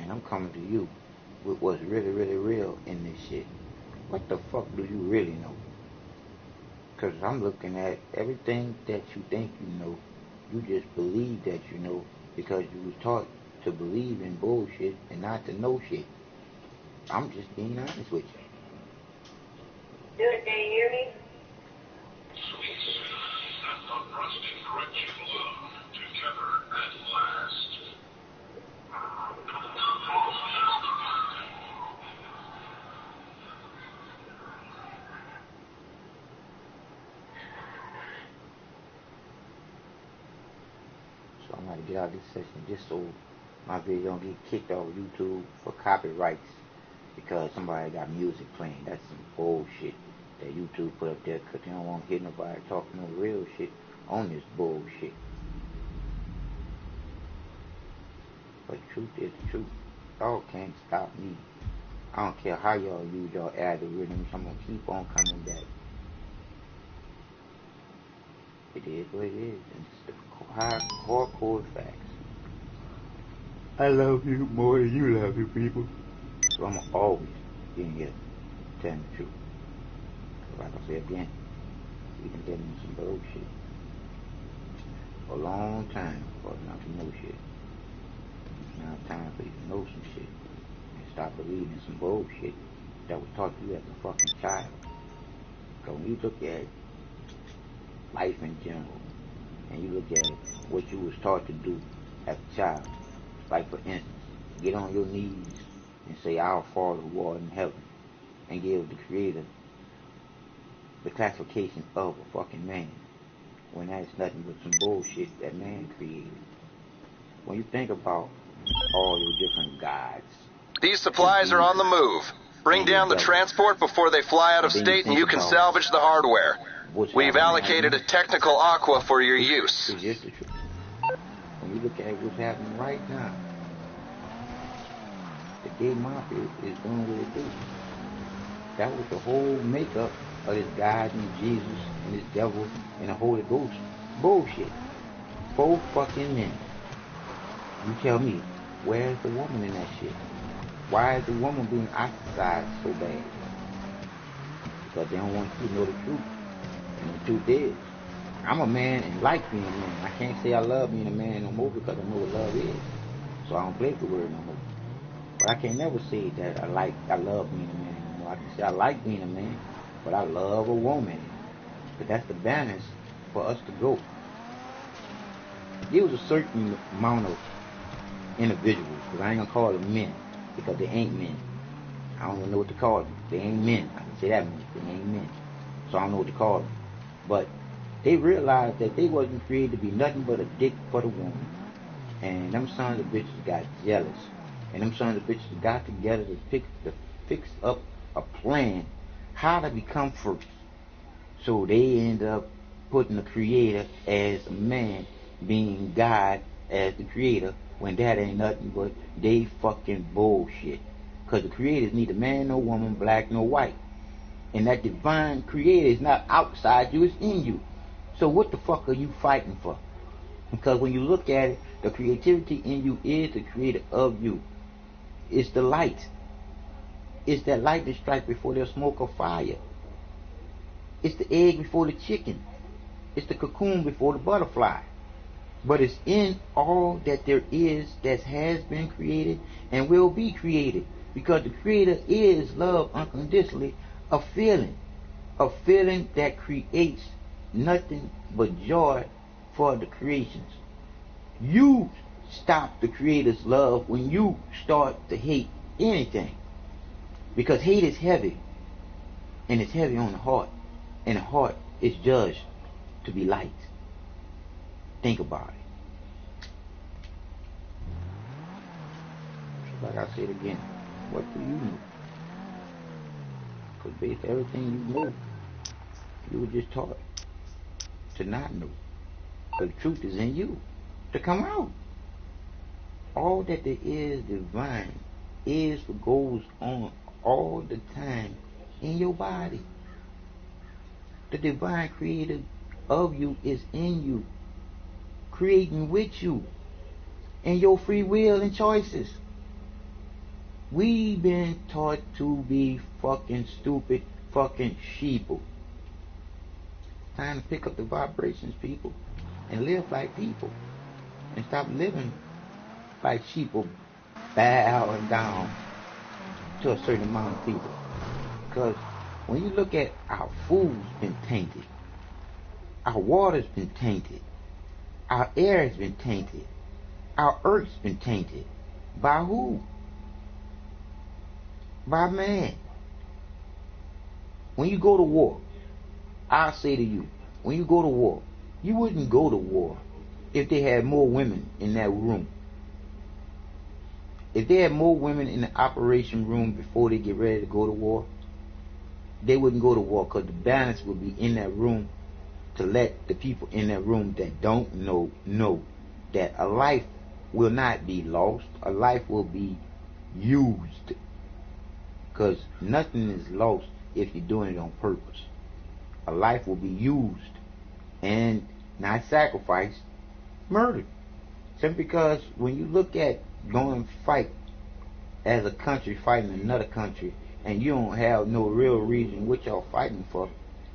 And I'm coming to you with what's really, really real in this shit. What the fuck do you really know? Because I'm looking at everything that you think you know, you just believe that you know because you was taught to believe in bullshit and not to know shit. I'm just being honest with you. Dude, can you hear me? Sweet Sue and the rusted Gretchen love together at last. So I'm going to get out of this session just so my video don't get kicked off YouTube for copyrights because somebody got music playing. That's some bullshit that YouTube put up there because they don't want to hear nobody talking no real shit on this bullshit. But the truth is the truth. Y'all can't stop me. I don't care how y'all use y'all algorithms. I'm going to keep on coming back. It is what it is. It's the hardcore facts. I love you more than you love you people. So I'm always in here telling the truth. Like I said again, we can get into some bullshit for a long time for us not to know shit. Now it's time for you to know some shit and stop believing some bullshit that was taught to you as a fucking child. Because when you look at life in general and you look at what you was taught to do as a child, like for instance, get on your knees and say, Our Father who art in heaven, and give the Creator the classification of a fucking man, when that's nothing but some bullshit that man created. When you think about all your different gods, these supplies are on the move. Bring down the transport before they fly out of state and you can salvage the hardware. We've allocated a technical aqua for your use. It's just the truth. When you look at what's happening right now, the gay mafia is doing what it do. That was the whole makeup of this God and Jesus and this devil and the Holy Ghost. Bullshit. 4 fucking men. You tell me, where's the woman in that shit? Why is the woman being ostracized so bad? Because they don't want you to know the truth. And the truth is, I'm a man and like being a man. I can't say I love being a man no more because I know what love is. So I don't play with the word no more. But I can never say that I love being a man no more. I can say I like being a man, but I love a woman. But that's the balance for us to go. There was a certain amount of individuals, because I ain't gonna call them men, because they ain't men. I don't even know what to call them. They ain't men. I can say that much. They ain't men. So I don't know what to call them. But they realized that they wasn't created to be nothing but a dick for the woman. And them sons of bitches got jealous. And them sons of bitches got together to fix up a plan how to become first. So they end up putting the Creator as a man, being God as the Creator, when that ain't nothing but they fucking bullshit. Because the Creator is neither man nor woman, black nor white. And that divine Creator is not outside you, it's in you. So what the fuck are you fighting for? Because when you look at it, the creativity in you is the Creator of you. It's the light. It's that light that strikes before there's smoke or fire. It's the egg before the chicken. It's the cocoon before the butterfly. But it's in all that there is that has been created and will be created. Because the Creator is love unconditionally, a feeling that creates nothing but joy for the creations. You stop the Creator's love when you start to hate anything. Because hate is heavy. And it's heavy on the heart. And the heart is judged to be light. Think about it. So like I said again, what do you know? Because based on everything you know, you were just taught to not know. Because the truth is in you to come out. All that there is divine is what goes on all the time in your body. The divine Creator of you is in you, creating with you, and your free will and choices. We been taught to be fucking stupid, fucking sheeple. Time to pick up the vibrations, people, and live like people, and stop living like sheeple, bowing down to a certain amount of people. Because when you look at our food's been tainted, our water's been tainted, our air has been tainted, our earth's been tainted. By who? By man. When you go to war, I say to you, when you go to war, you wouldn't go to war if they had more women in that room. If they had more women in the operation room before they get ready to go to war, they wouldn't go to war, because the balance would be in that room to let the people in that room that don't know that a life will not be lost, a life will be used. Because nothing is lost if you're doing it on purpose. A life will be used and not sacrificed, murdered. Simply because when you look at going and fight as a country fighting another country, and you don't have no real reason what y'all fighting for,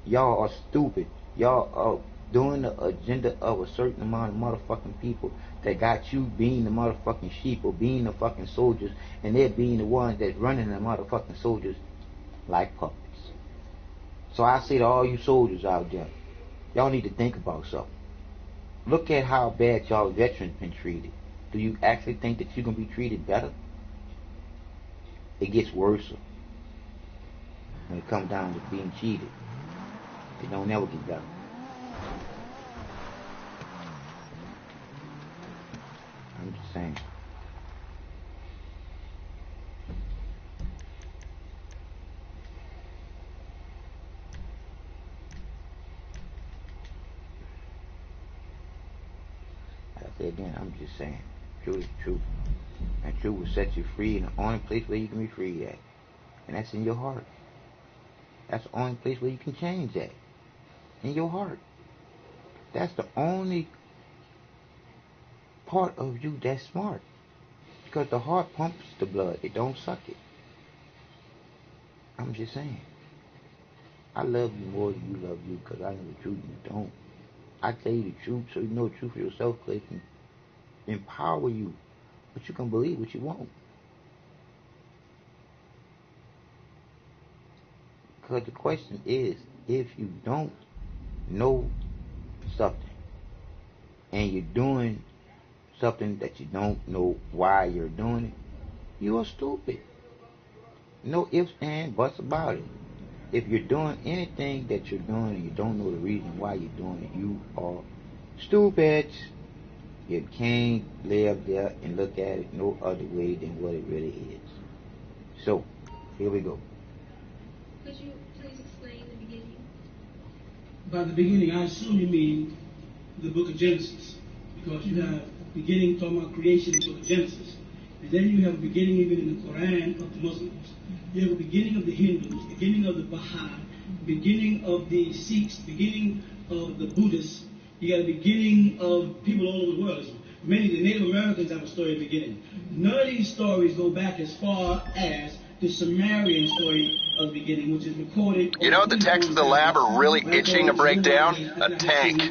y'all are stupid. Y'all are doing the agenda of a certain amount of motherfucking people that got you being the motherfucking sheep or being the fucking soldiers, and they're being the ones that's running the motherfucking soldiers like puppets. So I say to all you soldiers out there, y'all need to think about something. Look at how bad y'all veterans been treated. Do you actually think that you're going to be treated better? It gets worse when it comes down to being cheated. It don't never get better. I'm just saying. Like I said again, I'm just saying. Truth is truth. And truth will set you free in the only place where you can be free at. And that's in your heart. That's the only place where you can change that. In your heart. That's the only part of you that's smart. Because the heart pumps the blood. It don't suck it. I'm just saying. I love you more than you love you, because I know the truth and you don't. I tell you the truth so you know the truth for yourself, because it can empower you. But you can believe what you want. Because the question is, if you don't know something, and you're doing something that you don't know why you're doing it, you are stupid. No ifs and buts about it. If you're doing anything that you're doing and you don't know the reason why you're doing it, you are stupid. You can't live there and look at it no other way than what it really is. So, here we go. Could you please explain the beginning? By the beginning, I assume you mean the book of Genesis, because you have beginning talking about creation in the book of Genesis, and then you have a beginning even in the Quran of the Muslims. You have a beginning of the Hindus, beginning of the Baha'i, beginning of the Sikhs, beginning of the Buddhists. You got a beginning of people all over the world. Many of the Native Americans have a story at the beginning. None of these stories go back as far as the Sumerian story of the beginning, which is recorded. You know what the techs at the lab are really itching to break down? A tank.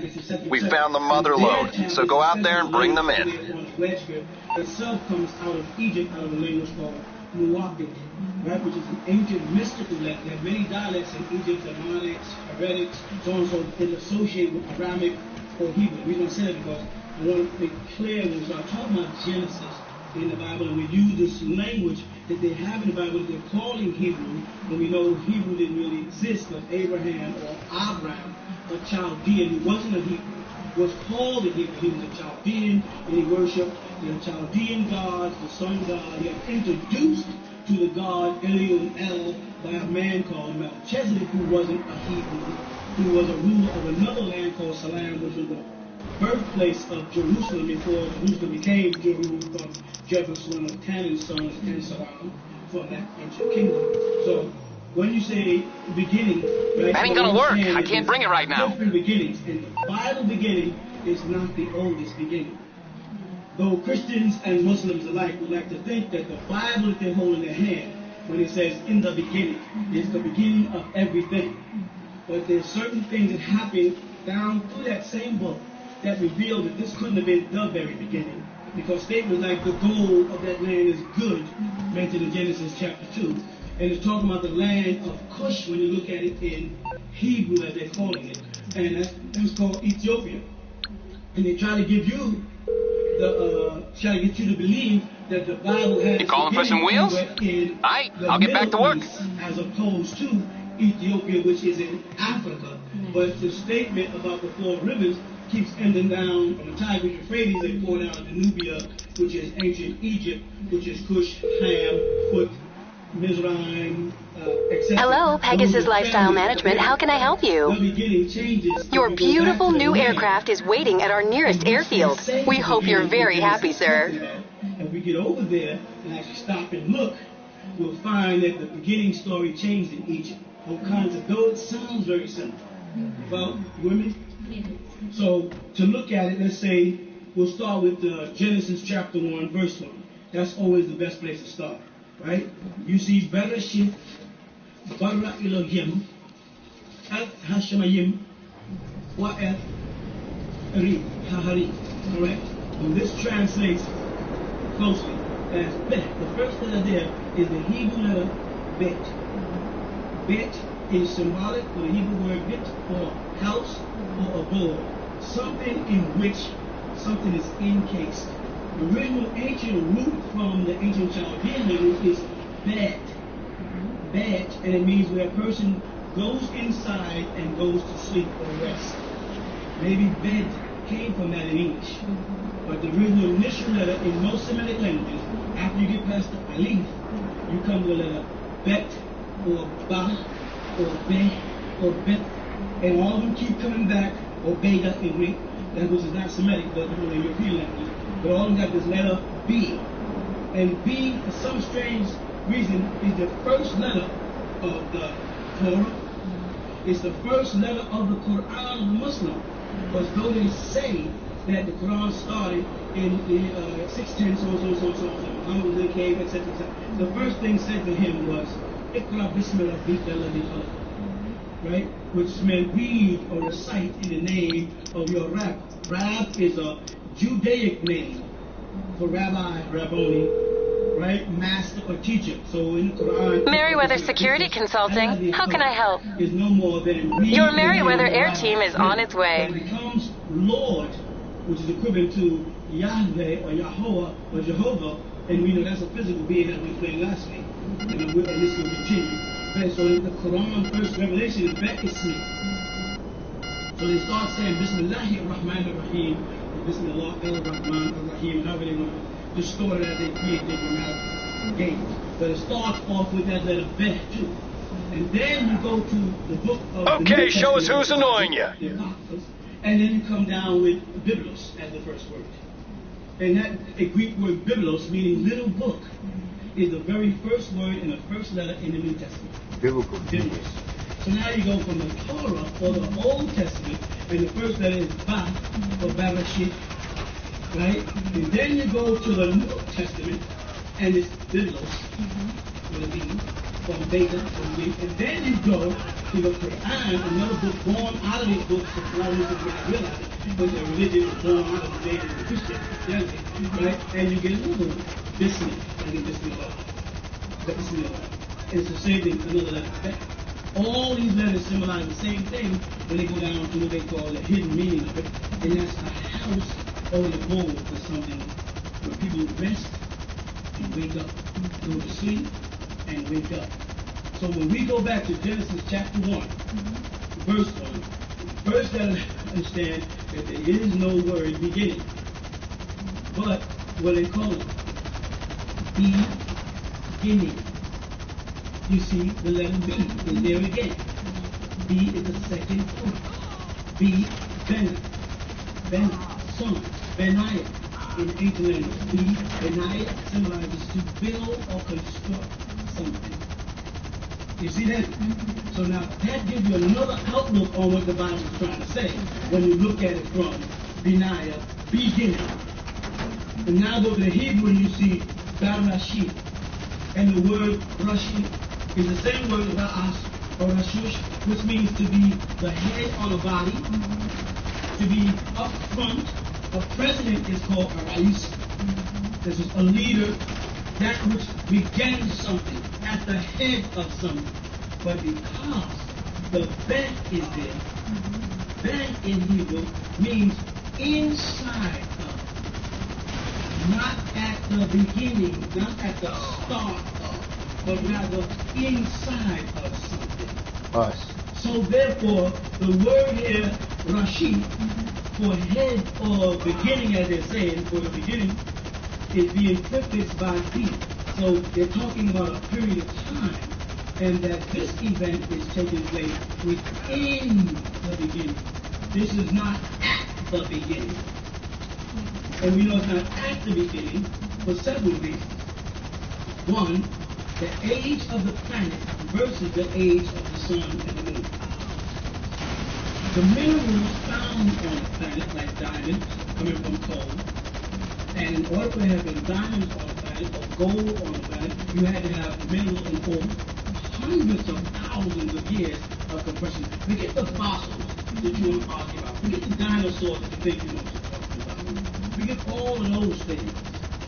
We found the mother lode, so go out there and bring them in. Itself comes out of Egypt, out of a language called WhAt, right, which is an ancient mystical language. There are many dialects in Egypt, Germanics, Heretics, so on and so forth, associated with Abramic or Hebrew. The reason I say that because I want to make clear when we start talking about Genesis in the Bible, and we use this language that they have in the Bible that they're calling Hebrew, when we know Hebrew didn't really exist, but Abraham or Abram, a Chaldean who wasn't a Hebrew, was called a Hebrew. He was a Chaldean, and he worshipped the Chaldean gods, the sun god. He had introduced to the god Elion El by a man called Melchizedek, who wasn't a Hebrew, who was a ruler of another land called Salam, which was the birthplace of Jerusalem before Jerusalem became Jerusalem, from Jefferson of Cannon's sons and so on, from that ancient kingdom. So when you say beginning, right, that ain't gonna work. I can't bring it right now. Different beginnings, and the Bible beginning is not the oldest beginning. though Christians and Muslims alike would like to think that the Bible that they hold in their hand, when it says in the beginning, is the beginning of everything. But there's certain things that happen down through that same book that reveal that this couldn't have been the very beginning. Because statements like the goal of that land is good, mentioned in Genesis chapter 2, and it's talking about the land of Cush when you look at it in Hebrew as they're calling it, and that's called Ethiopia. And they try to give you try to get you to believe that the Bible has. You calling for some wheels? Aight, I'll get back to work. As opposed to Ethiopia, which is in Africa. But the statement about the 4 rivers keeps ending down on the Tigris Euphrates and pour down to Nubia, which is ancient Egypt, which is Cush, Ham, Phut, Mizraim, etc. Hello, Pegasus Lifestyle Management. How can I help you? Your beautiful new aircraft is waiting at our nearest airfield. We hope you're very happy, sir. If we get over there and actually stop and look, we'll find that the beginning story changed in Egypt. All kinds of, though it sounds very simple. Well, you with me? So, to look at it, let's say, we'll start with Genesis chapter 1, verse 1. That's always the best place to start, right? You see, Bereshit, Bara Elohim, At Hashemayim, WhAt, Ri, Hahari, correct? And this translates closely as Bet. The first letter there is the Hebrew letter Bet. Bet is symbolic for the Hebrew word bit, or house, or abode. Something in which something is encased. The original ancient root from the ancient Chaldean language is bet. Bet, and it means where a person goes inside and goes to sleep or rest. Maybe bed came from that in English. But the original initial letter in most Semitic languages, after you get past the alif, you come to the letter bet, or ba, or be, or bet, and all of them keep coming back, or beta in Greek, which is not Semitic, but the European language, but all of them got this letter B. And B, for some strange reason, is the first letter of the Torah. It's the first letter of the Quran Muslim. Because though they say that the Quran started in 610, so, Muhammad was in the cave, etc., etc., the first thing said to him was, Iqra bismi rabbika alladhi khalaq. Right? Which meant read or recite in the name of your Rab. Rab is a Judaic name for rabbi, Rabboni, right? Master or teacher. So in the Quran, Merriweather Security Consulting. How can I help? Is no more than Your Merriweather Air Team is on its way. It becomes Lord, which is equivalent to Yahweh or Yahweh or Jehovah, and we know that's a physical being that we explained last week, and this will continue. So the Quran first revelation is back Ismi. So they start saying Bismillahir Rahmanir Rahim, Bismillah ar-Rahman ar-Rahim, however they want to distort it as they create their grammatical games. But it starts off with that letter Beh too. And then you go to the book of Okay, show us who's annoying you. And then you come down with Biblos as the first word. And that a Greek word Biblos, meaning little book, is the very first word and the first letter in the New Testament. Biblical. Biblos. So now you go from the Torah or the Old Testament, and the first letter is Ba, or Bereshit, right? And then you go to the New Testament, and it's Biblos, with a B, from Beta, from B. And then you go to the Quran, another book born out of these books, the Quran is realized, because the religion is born out of the Judaism and Christianity, right? And you get another one, Bismillah, and then Bismillah. And it's the same thing, another letter back. All these letters symbolize the same thing when they go down to what they call the hidden meaning of it. And that's a house or an abode for something where people rest and wake up, go to sleep and wake up. So when we go back to Genesis chapter 1, verse 1, first let us understand that there is no word beginning. But what they call it, beginning. You see the letter B is there again. B is the second word. B, Ben, son, Benaiah in the ancient language. B, Benaiah symbolizes to build or construct something. You see that? So now that gives you another outlook on what the Bible is trying to say when you look at it from Benaiah, beginning. And now go to the Hebrew and you see Barashi. And the word Rashi is the same word as Ra'as or Rashush, which means to be the head on a body, to be up front. A president is called a Rais. This is a leader, that which begins something, at the head of something. But because the bet is there, bet in Hebrew means inside of, not at the beginning, not at the start of, but rather inside of something. Us. So therefore, the word here, Rashi, for head or beginning, as they're saying, for the beginning, is being prefixed by B. So they're talking about a period of time, and that this event is taking place within the beginning. This is not at the beginning. And we know it's not at the beginning for several reasons. One, the age of the planet versus the age of the sun and the moon. The minerals found on the planet, like diamonds, coming from coal, and in order to have diamonds on the planet, or gold on the planet, you had to have minerals and ore. Hundreds of thousands of years of compression. Forget the fossils that you want to argue about. Forget the dinosaurs that you think you know what you're talking about. Forget all of those things.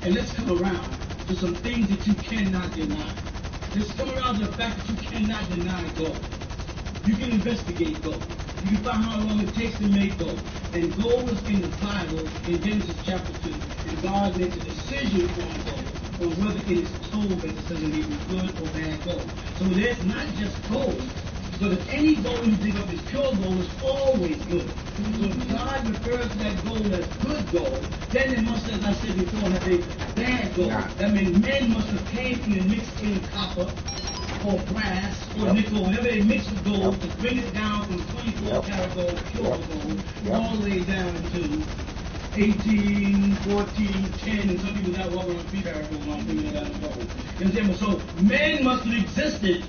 And let's come around to some things that you cannot deny. Let's come around to the fact that you cannot deny gold. You can investigate gold. You can find how long it takes to make gold. And gold is in the Bible in Genesis chapter 2. And God makes a decision on gold, on whether it is told, as it says in Hebrew, good or bad gold. So there's not just gold. So that any gold you dig up is pure gold is always good. So if God refers to that gold as good gold, then it must, as I said before, have a bad gold. That means men must have came in and mixed in copper or brass or nickel, whatever they mix with gold, to bring it down from 24 karat gold, pure gold, all the way down to 18, 14, 10, and some people got walking on 3 karat gold, I'm thinking that gold. You understand? So men must have existed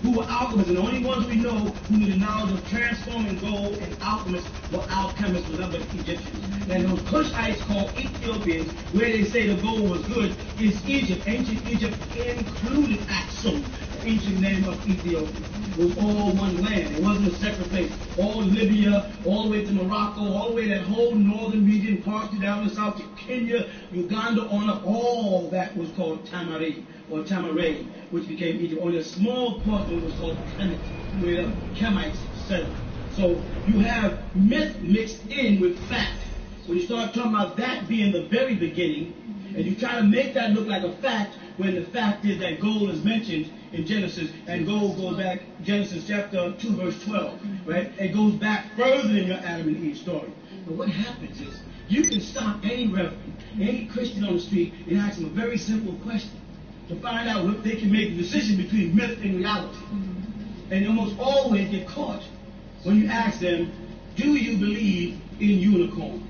who were alchemists, and the only ones we know who knew the knowledge of transforming gold and alchemists were alchemists, were other Egyptians. And those Cushites called Ethiopians, where they say the gold was good, is Egypt. Ancient Egypt included Aksum, the ancient name of Ethiopia. It was all one land. It wasn't a separate place. All Libya, all the way to Morocco, all the way that whole northern region, partly down the south to Kenya, Uganda, on up, all that was called Tamari, or Tamaray, which became Egypt. Only a small portion was called Kemet, where the Kemites settled. So you have myth mixed in with fact. When you start talking about that being the very beginning, and you try to make that look like a fact, when the fact is that gold is mentioned in Genesis, and gold goes back, Genesis chapter 2, verse 12, right? It goes back further than your Adam and Eve story. But what happens is, you can stop any reverend, any Christian on the street, and ask them a very simple question to find out if they can make a decision between myth and reality. And you almost always get caught when you ask them, do you believe in unicorns?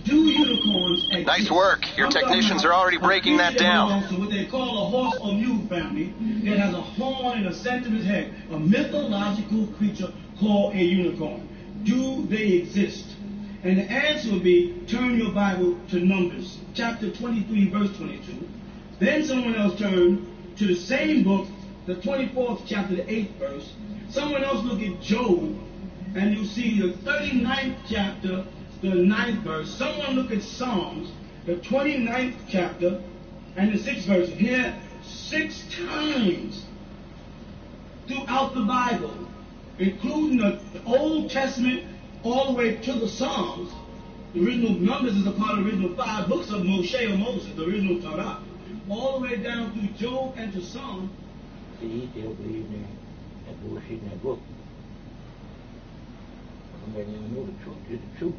Do unicorns exist? Nice work. Your technicians are already breaking that down. So what they call a horse or mule family that has a horn in the center of its head, a mythological creature called a unicorn. Do they exist? And the answer would be, turn your Bible to Numbers, chapter 23, verse 22. Then someone else turn to the same book, the 24th chapter, the 8th verse. Someone else look at Job, and you'll see the 39th chapter, the 9th verse. Someone look at Psalms, the 29th chapter, and the 6th verse. Here, 6 times throughout the Bible, including the Old Testament all the way to the Psalms. The original Numbers is a part of the original 5 books of Moshe or Moses, the original Torah. All the way down through Job and to Psalm. See, they'll believe in that bullshit in that book. Somebody don't know the truth is the truth.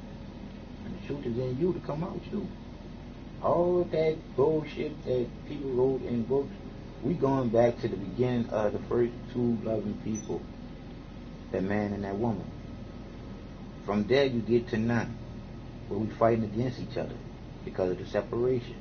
And the truth is in you to come out too. All that bullshit that people wrote in books, we going back to the beginning of the first 2 loving people, that man and that woman. From there you get to now, where we fighting against each other because of the separation.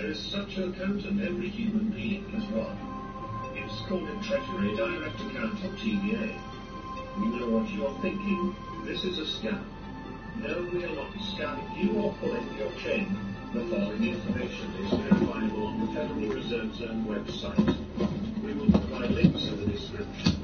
There is such an account and every human being has one. It's called a Treasury Direct Account or TVA. We know what you're thinking. This is a scam. No, we are not scamming you or pulling your chain. The following information is verifiable on the Federal Reserve's own website. We will provide links in the description.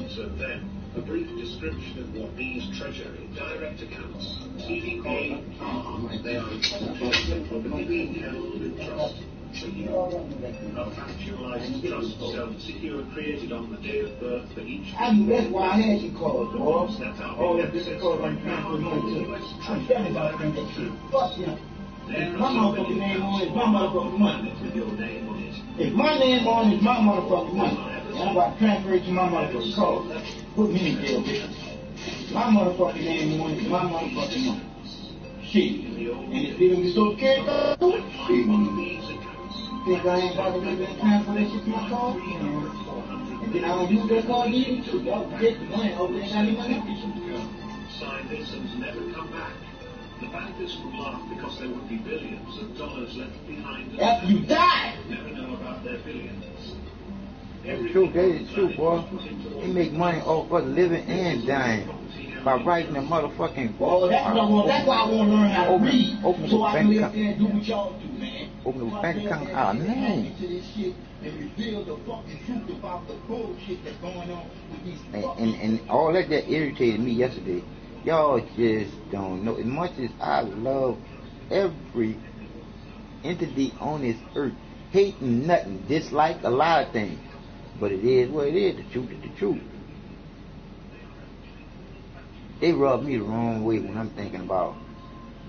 So then, a brief description of what these Treasury Direct Accounts, TDA, are. They are intellectual property being held in trust for you. A factualized trust self-secure created on the day of birth for each That's why I had you called, the boy. ones that are Oh, being this is accessed called right on now transfer are money too. US I'm Treasury telling about Direct that shit. Accounts. Fuck yeah. There My are so motherfucking many name on accounts it, my motherfucking money. with your name on it. If my name on it, my motherfucking money. And I'm about to transfer it to my motherfucking call. Put me in jail, bitch. My motherfucking name on it, my motherfucking money. Shit. And if they don't be so careful, shit. Think I ain't about to be able to transfer that shit to my call? And then I don't use that call either. So y'all get the money over there, not even money. Sign this and never come back. The bankers would laugh because there would be billions of dollars left behind. After you die! Never know about their billions. That's true, that is true, boy. They make money off of living and dying by writing a motherfucking. Well, that's why I want to learn how to read. Open So I can bank live there and do what y'all do, man. Open the bank account. Ah, man. Into this shit and reveal the fucking truth about the bullshit that's going on with these And all that irritated me yesterday. Y'all just don't know. As much as I love every entity on this earth, hating nothing, dislike a lot of things, but it is what it is. The truth is the truth. They rub me the wrong way when I'm thinking about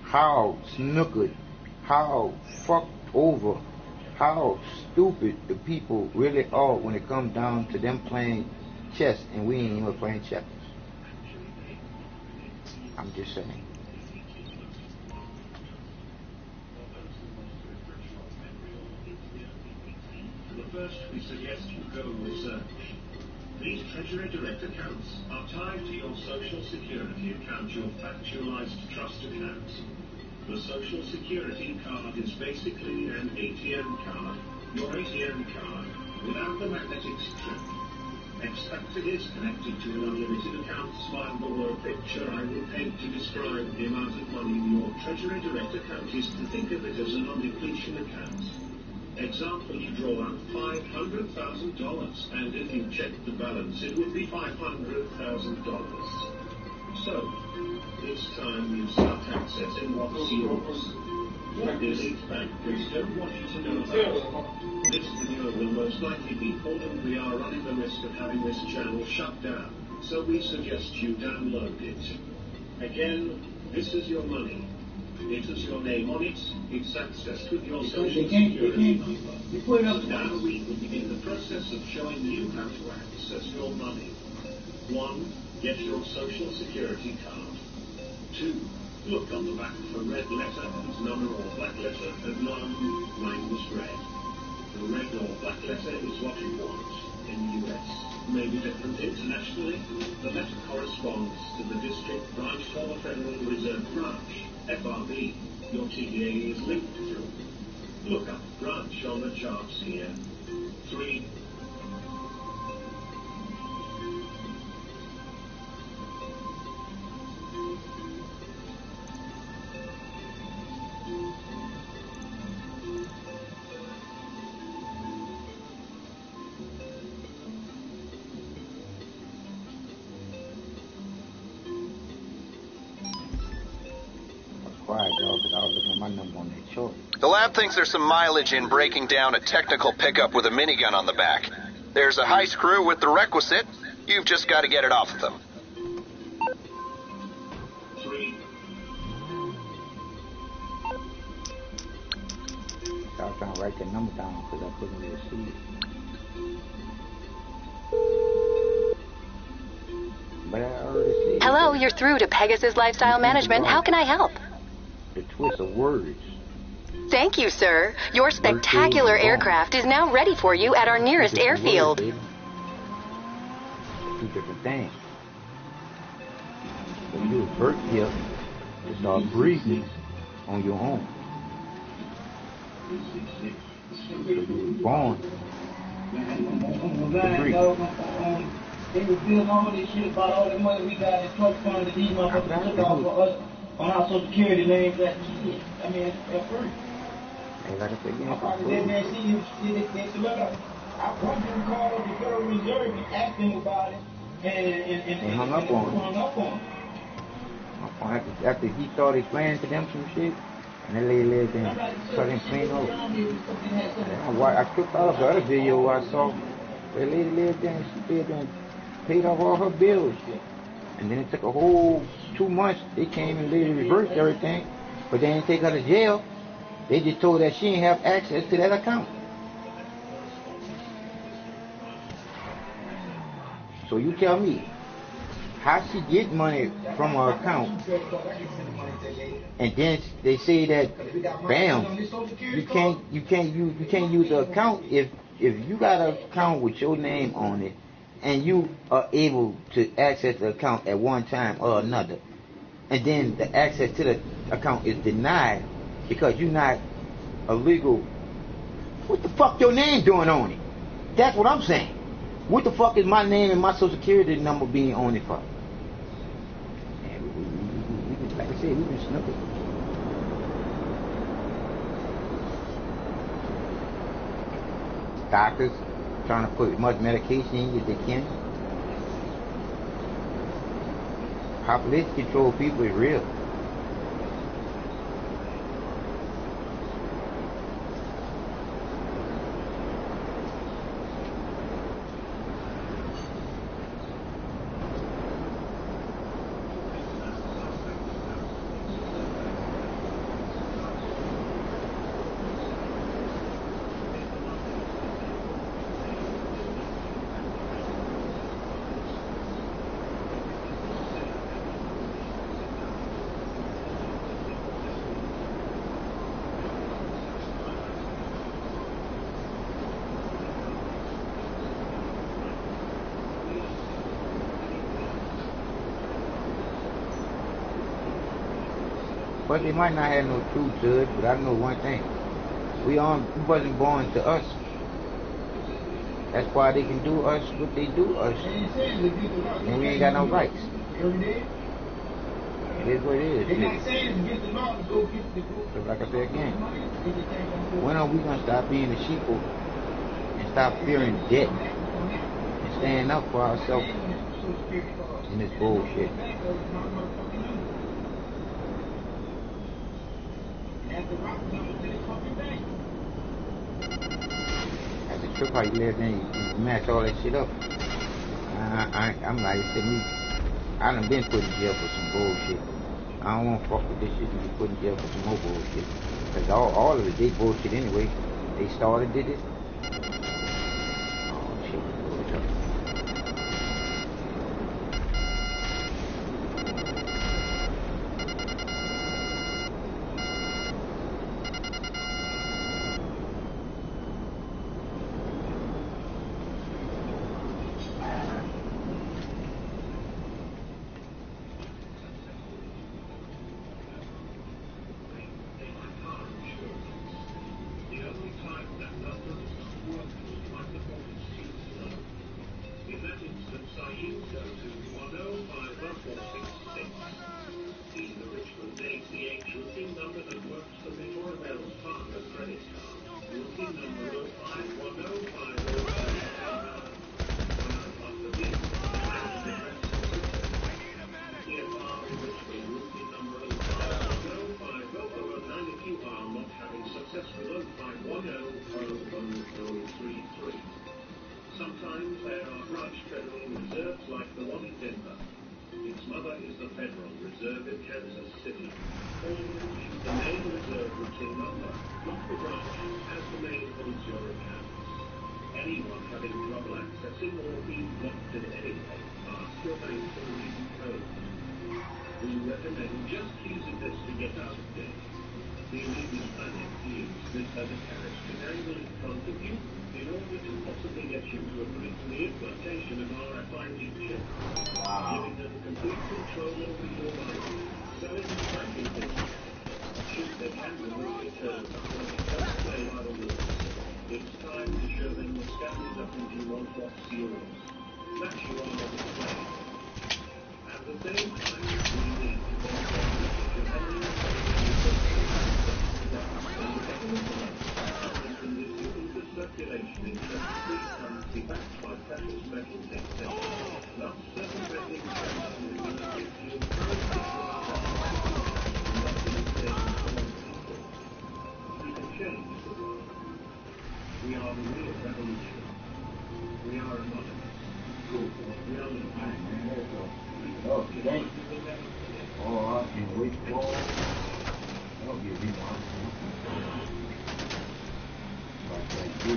how snookered, how fucked over, how stupid the people really are when it comes down to them playing chess and we ain't even playing checkers. I'm just saying. First, we suggest you go research. These Treasury Direct Accounts are tied to your Social Security account, your factualized trust account. The Social Security card is basically an ATM card, your ATM card, without the magnetic strip. Expect it is connected to an unlimited account. Smile below picture I will paint to describe the amount of money in your Treasury Direct account is to think of it as a non-depletion account. Example, you draw out $500,000, and if you check the balance, it would be $500,000. So, it's time you start accessing what's yours. What elite bankers don't want you to know about. This video will most likely be pulled, and we are running the risk of having this channel shut down, so we suggest you download it. Again, this is your money. It has your name on it. It's accessed with your social security number. Now we will begin the process of showing you how to access your money. 1. Get your social security card. 2. Look on the back for red letter and number or black letter, and none. Mine was red. The red or black letter is what you want in the US. Maybe different internationally. The letter corresponds to the district branch or the Federal Reserve branch. FRB, your TVA is linked to. Look up branch on the charts here. 3. Quiet, dog, because I was looking at my number on that chart. The lab thinks there's some mileage in breaking down a technical pickup with a minigun on the back. There's a heist crew with the requisite. You've just got to get it off of them. 3. So I was trying to write that number down because I couldn't really see it. But I already see it. Hello, you're through to Pegasus Lifestyle Management. How can I help? The twist of words. Thank you, sir. Your spectacular aircraft is now ready for you at our nearest airfield. Two different things. When you do a birth gift, you start breathing on your own. So you was born. They were building all this shit about all the money we got in trust funds that these motherfuckers took off for us on our social security names. That shit. I mean, at first. Hey, like I said, I probably didn't see you they letter. I want them to call the Federal Reserve and ask them about it and hung up on him. After he started explaining to them some shit, and that lady lived and cut him clean off. I clicked out of the other video I saw. The lady lived there and she lived and paid off all her bills. And then it took a whole 2 months. They came and they reversed everything, but they didn't take her to jail. They just told her she didn't have access to that account. So you tell me, how she get money from her account, and then they say that, bam, you can't use the account if you got an account with your name on it, and you are able to access the account at one time or another, and then the access to the account is denied because you're not a legal. What the fuck your name doing on it? That's what I'm saying. What the fuck is my name and my social security number being on it for? Like I said, we've been snooping. Doctors trying to put as much medication in you as they can. Population control people is real. But they might not have no truth to it, but I know one thing. We wasn't born to us. That's why they can do us what they do us. And we ain't got no rights. It is what it is. But like I said again, when are we going to stop being a sheeple and stop fearing death and stand up for ourselves in this bullshit? That's a trip how you live in, you match all that shit up. I'm like, it me. I done been put in jail for some bullshit. I don't want to fuck with this shit and be put in jail for some more bullshit. Because all of it, they bullshit anyway. They started, did it. Oh shit, Sometimes there are branch federal reserves like the one in Denver. Its mother is the Federal Reserve in Kansas City. Always use the main reserve routing number, not the branch, as the main holds your accounts. Anyone having trouble accessing or being blocked in any way, ask your bank for the reason code. We recommend just using this to get out of debt. The illegal planning to use this as a carrot to dangle in front of you in order to possibly get you to agree to the implantation of RFID chip, giving them complete control over your life, selling and tracking things. they can remove the term when it does play by the rules. It's time to show them the standard up into what's yours. That you are not displaying. At the same time, we need to circulation in free currency backed by precious metal technology. Thus, circumventing sanctions to encourage we can change the world. We are the real revolution. We are anonymous. We are the Oh, thank you. Oh, I can't wait for all. That'll give me one. Thank you.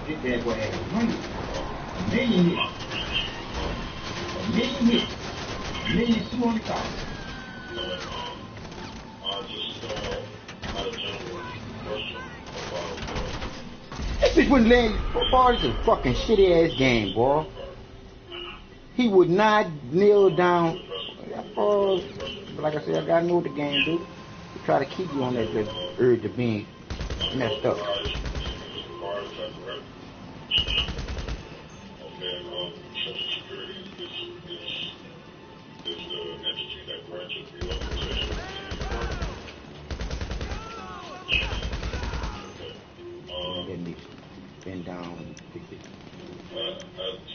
This bad boy had a million hits. A million hits. A million 200,000. That bitch wouldn't let football. It's a fucking shitty ass game, boy. He would not kneel down. Like I said, I gotta know what the game do. They try to keep you on that urge of being messed up. Let me bend down and fix it.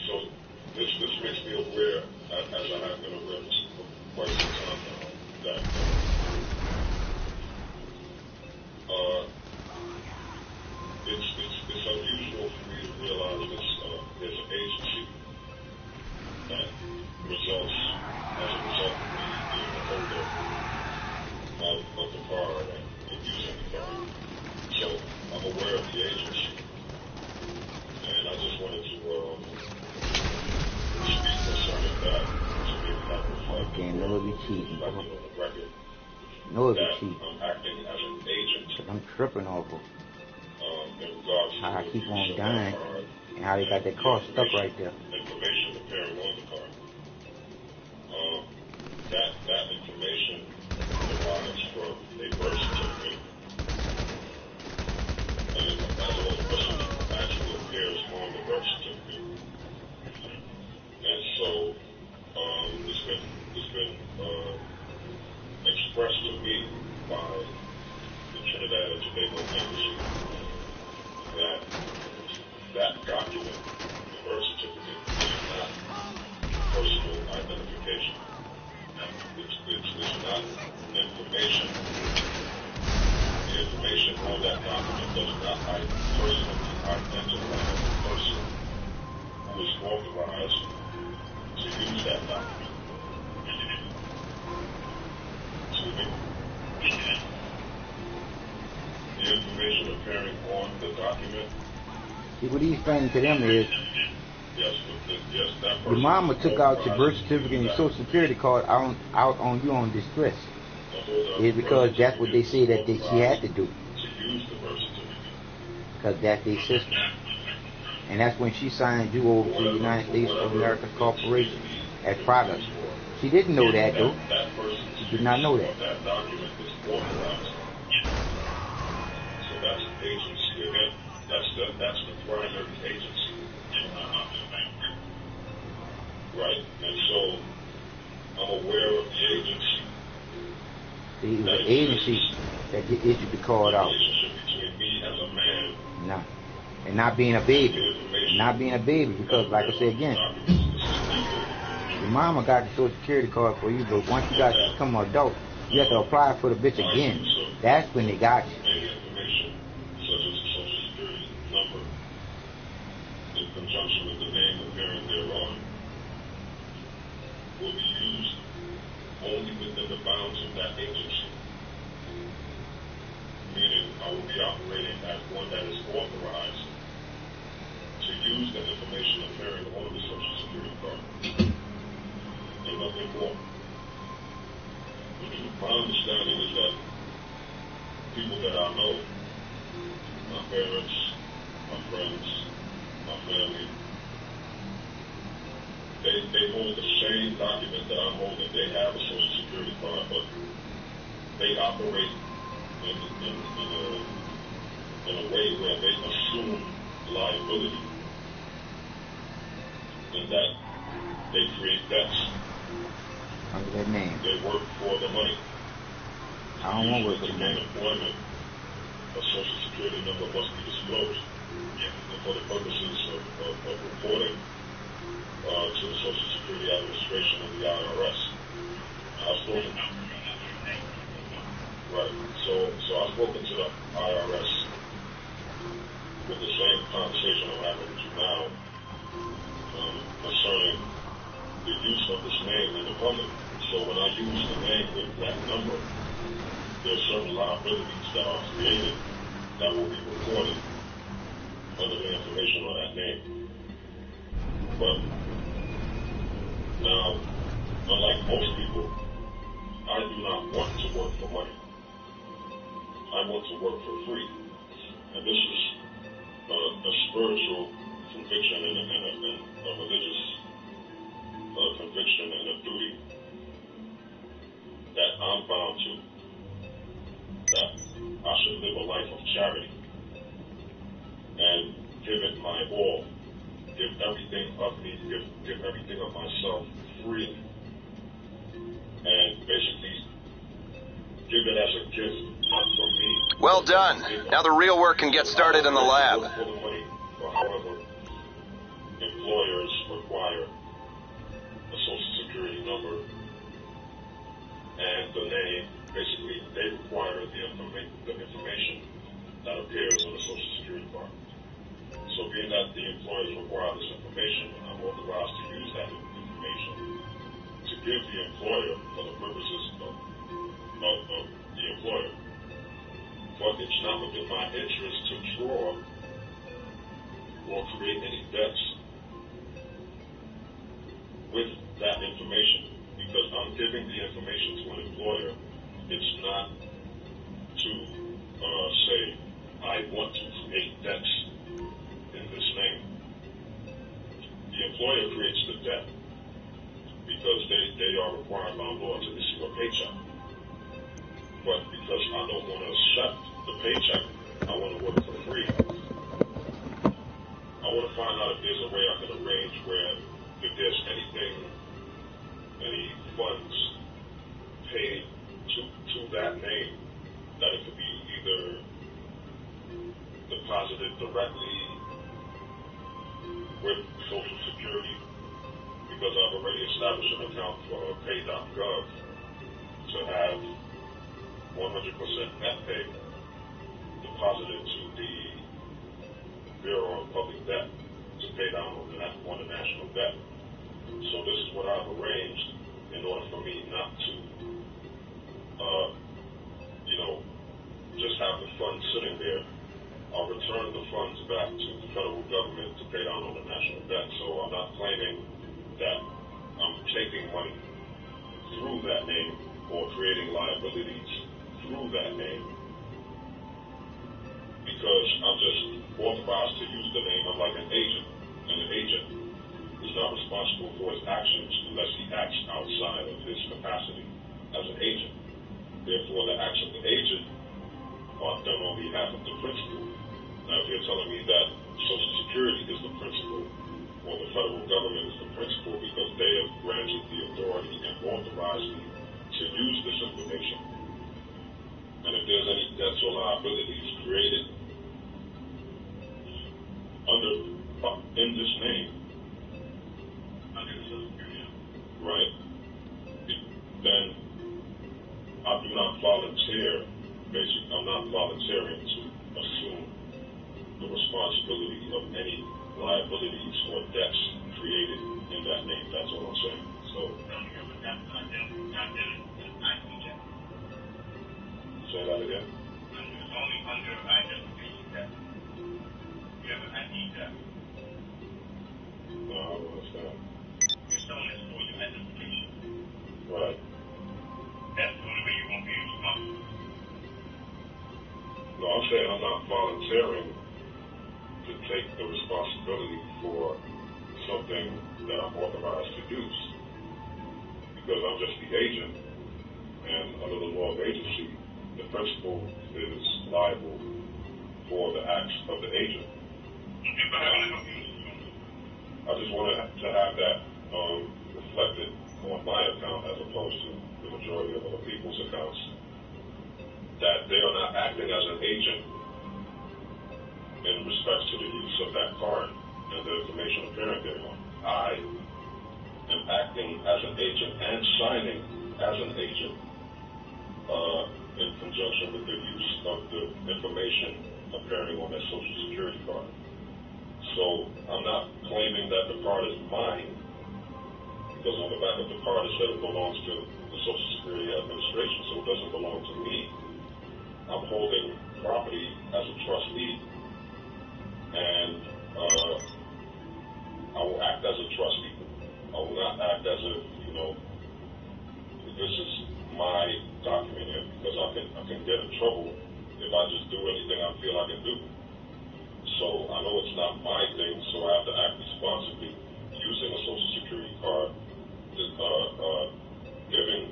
So this makes me aware, as I have been aware for quite some time now, that it's unusual for me to realize there's an agency that results as a result of me being a holder of the card and using the card. So I'm aware of the agency, and I just wanted to speak concerning that to maybe not reflect Okay, no, it be cheating. on the record. No, it be That cheating. I'm acting as an agent. I'm tripping off of In regards how I to keep the on use of dying that card, and how they got that car stuck right there. information appearing on the card. That information derives from a birth certificate, and as a person actually appears on the birth certificate. And so it's been expressed to me by the Trinidad and Tobago Embassy that document, the birth certificate, is not personal identification. It's not information. The information on that document does not personally identify the person who is authorized to use that document. Excuse me. The information appearing on the document. See, what he's saying to them is, your mama took out your birth certificate and your social security card out on you on distress. It's because that's what they say that she had to do. Because that's their system. And that's when she signed you over to the United States of America Corporation as product. She didn't know that though. She did not know that. That document is authorized. So that's agency again. That's the primary agency. Right. And so I'm aware of the agency. See, it was the agency that issued the card out. Relationship between me as a man. Nah. And not being a baby. Not being a baby because like I said again, your mama got the social security card for you, but once you got to become an adult, you have to apply for the bitch again. That's when they got you. Any information such as a social security number in conjunction with the name appearing thereon will be used only within the bounds of that agency. Meaning I will be operating as one that is authorized to use the information appearing on the social security card. And nothing more. My understanding is that people that I know, my parents, my friends, my family. They hold the same document that I'm holding. They have a Social Security card, but they operate in a way where they assume liability, in that they create debts. Under that name. They work for the money. I don't want to work for To the gain money. employment, a Social Security number must be disclosed for the purposes of reporting to the Social Security Administration and the IRS. Right. So I've spoken to the IRS with the same conversation I'm having with you now concerning the use of this name in the public. So when I use the name with that number, there are certain liabilities that are created that will be recorded under the information on that name. But now, unlike most people, I do not want to work for money. I want to work for free. And this is a spiritual conviction and a religious conviction and a duty that I'm bound to, that I should live a life of charity and give it my all, give everything of me, give everything of myself freely, and basically give it as a gift, not from me. Well done. Now the real work can get started in the lab. For the money, or however employers require a Social Security number and the name. Basically, they require the information that appears on the Social Security card. So being that the employers require this information, I'm authorized to use that information to give the employer for the purposes of the employer. But it's not within my interest to draw or create any debts with that information, because I'm giving the information to an employer. It's not to say I want to create debts in this name. The employer creates the debt because they are required by law to issue a paycheck. But because I don't want to accept the paycheck, I want to work for free. I want to find out if there's a way I can arrange where if there's any funds paid to that name, that it could be either deposited directly with Social Security, because I've already established an account for pay.gov to have 100% net pay deposited to the Bureau of Public Debt to pay down on the national debt. So this is what I've arranged in order for me not to, just have the funds sitting there. I'll return the funds back to the federal government to pay down on the national debt. So I'm not claiming that I'm taking money through that name or creating liabilities through that name, because I'm just authorized to use the name. I'm like an agent, and an agent is not responsible for his actions unless he acts outside of his capacity as an agent. Therefore, the acts of the agent are done on behalf of the principal. Now, if you're telling me that Social Security is the principal, or the federal government is the principal because they have granted the authority and authorized me to use this information, and if there's any debts or liabilities created in this name, right, then I do not volunteer. Basically, I'm not volunteering to assume the responsibility of any liabilities or debts created in that name. That's all I'm saying. So, say that again. It's only under identification debt. You have an ID debt. No, I don't understand. You're selling it for your identification. Right. That's the only way you won't be responsible. No, I'm saying I'm not volunteering to take the responsibility for something that I'm authorized to use. Because I'm just the agent, and under the law of agency, the principal is liable for the acts of the agent. I just wanted to have that reflected on my account as opposed to the majority of other people's accounts, that they are not acting as an agent in respect to the use of that card and the information appearing thereon. I am acting as an agent and signing as an agent in conjunction with the use of the information appearing on that Social Security card. So I'm not claiming that the card is mine, because on the back of the card it said it belongs to the Social Security Administration, so it doesn't belong to me. I'm holding property as a trustee, and I will act as a trustee. I will not act as if, this is my document here, because I can get in trouble if I just do anything I feel I can do. So I know it's not my thing, so I have to act responsibly using a Social Security card, giving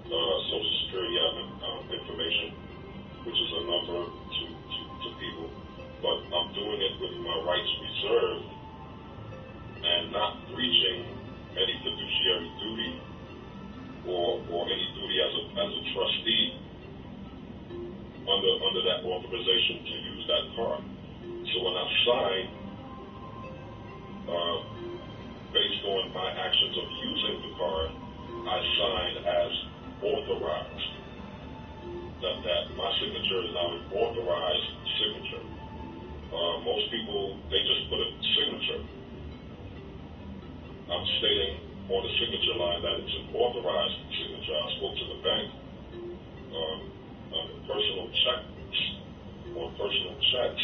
Social Security information, which is a number to people, but I'm doing it with my rights reserved and not breaching any fiduciary duty or any duty as a trustee under that authorization to use that card. So when I sign, based on my actions of using the card, I sign as authorized. That my signature is now an authorized signature. Most people, they just put a signature. I'm stating on the signature line that it's an authorized signature. I spoke to the bank. On personal checks,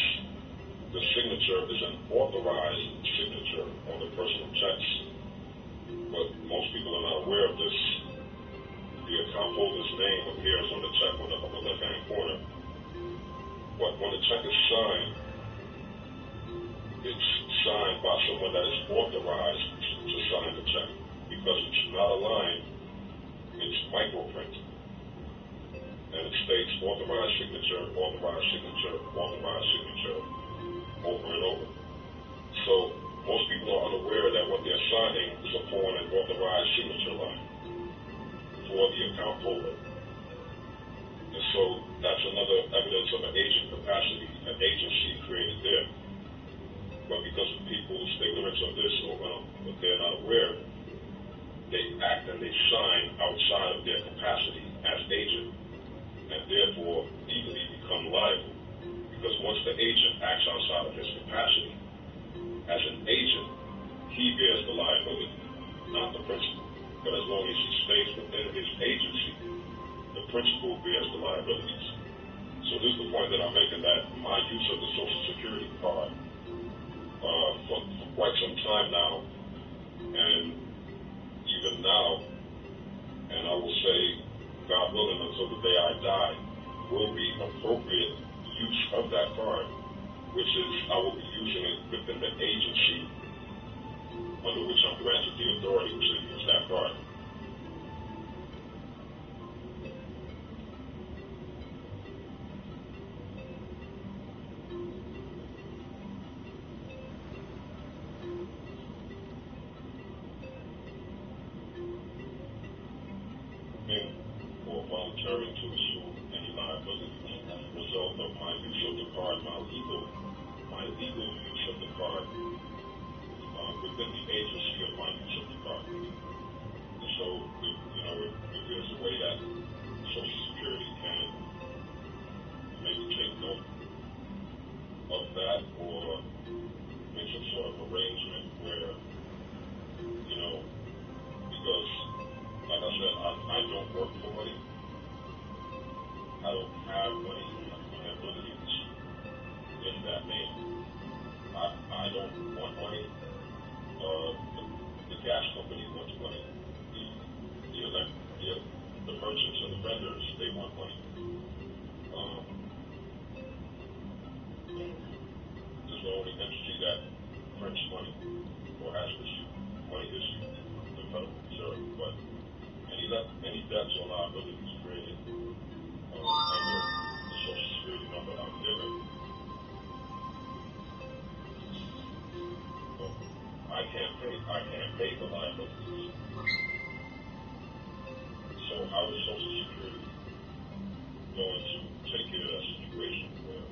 the signature is an authorized signature on the personal checks. But most people are not aware of this. The account holder's name appears on the check on the upper left-hand corner. But when the check is signed, it's signed by someone that is authorized to sign the check. Because it's not aligned, it's microprint. And it states authorized signature, authorized signature, authorized signature, over and over. So most people are unaware that what they're signing is upon an authorized signature line for the account holder. And so that's another evidence of an agent capacity, an agency created there. But because of people's ignorance of this, or if they're not aware, they act and they sign outside of their capacity as agent, and therefore legally become liable. Because once the agent acts outside of his capacity as an agent, he bears the liability, not the principal. But as long as he stays within his agency, the principal bears the liabilities. So this is the point that I'm making, that my use of the Social Security card for quite some time now, and even now, and I will say, God willing, until the day I die, will be appropriate use of that card, which is I will be using it within the agency under which I'm granted the authority to use that card. Or volunteering to assume any liabilities as a result of my use of the card, my legal use of the card within the agency of my use of the card. And so, if there's a way that Social Security can maybe take note of that, or make some sort of arrangement where, because, like I said, I don't work for money. I don't have money, liabilities in that name. I don't want money. The gas company wants money. The merchants and the vendors, they want money. There's no only entity that prints money or has issued money issued to the Federal Reserve. But any debts or liabilities created under the Social Security number I'm given, I can't pay for liabilities. So how is Social Security going to take care of that situation where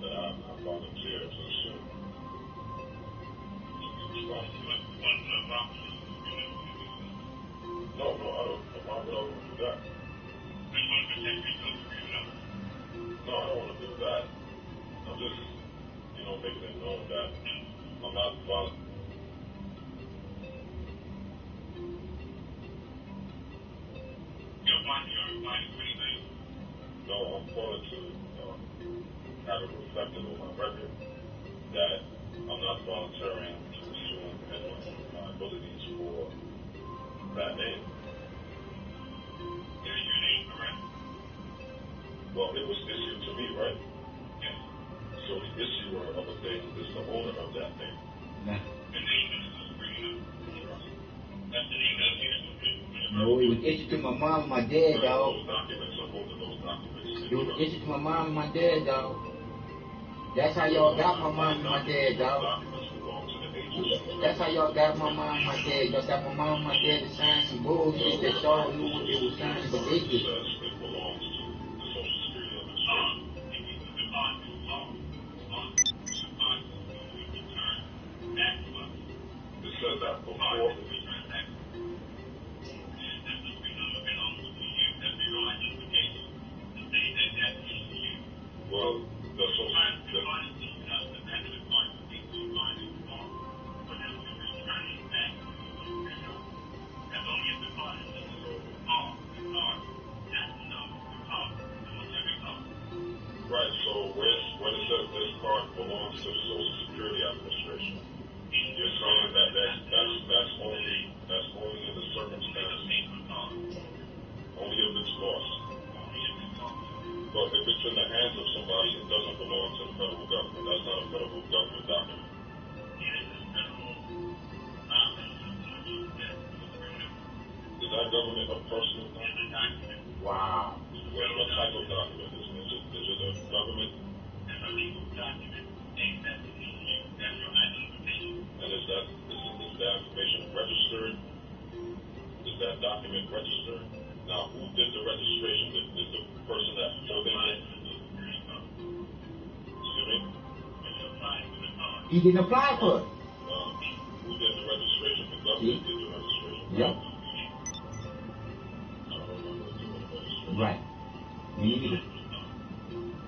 that I volunteer to assume to be responsible? No, I don't. Why would I want to do that? No, I don't want to do that. I'm just, making it known that I'm not volunteering. No, I'm calling to have it reflected on my record that I'm not volunteering to assume any liabilities for that name. Is your name correct? Well, it was issued to me, right? Yes. So the issuer of a thing is the owner of that thing. Nah. The name is bringing up. That's the name that's here. No, it was issued to my mom and my dad, dog. Those documents are both of those documents. It was issued to my mom and my dad, dog. That's how y'all got my mom and my dad, dog. That's how y'all got my mom and my dad. Y'all got my mom and my dad to sign some bullshit that y'all knew what they were signing, but they did. It belongs to the Social Security Administration. It says that before. Well, the Social Right, so when it says this card belongs to the Social Security Administration, you're saying that that's only in the circumstance, only if it's lost. But if it's in the hands of somebody, it doesn't belong to the federal government. That's not a federal government document. Is that government a personal document? Wow. What type of document is it? Is it a government? It's a legal document. And is that information registered? Is that document registered? Now, who did the registration? Did the person that's holding it? Excuse me? He didn't apply for it. Who did the registration? The government did the registration. Yep. I don't remember doing the registration. Right. Me neither.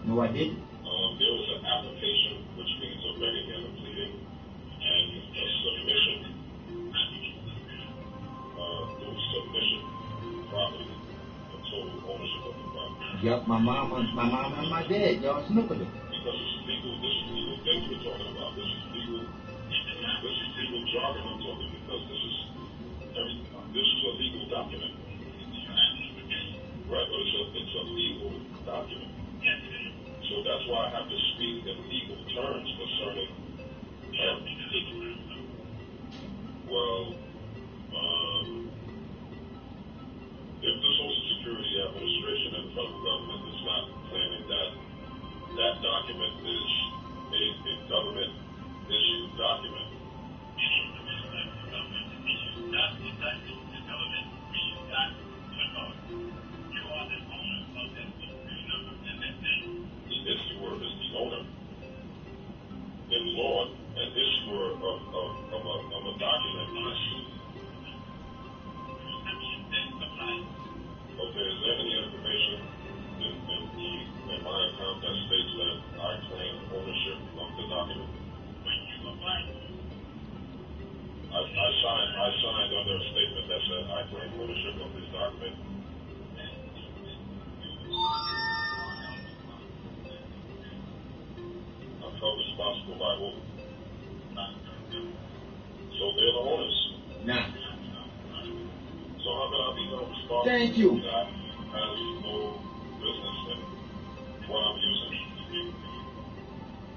No, I didn't. There was an application, which means a begging and a pleading, and a submission. Through submission, property, and total ownership of the property. Yep, my mom and my dad, y'all snookered it. Because this is legal things we're talking about. This is legal jargon I'm talking, because this is a legal document. Right, but it's a legal document. So that's why I have to speak in legal terms concerning if the Social Security Administration and the federal government is not claiming that that document is a government-issued document, the issuer is the owner. In law, an issuer of a document issued. Okay, is there any information in my account that states that I claim ownership of the document? I signed under a statement that said I claim ownership of this document. I'm held responsible by who? So they're the owners. Nah. So how can I be held responsible? Thank you. That has no business in what I'm using.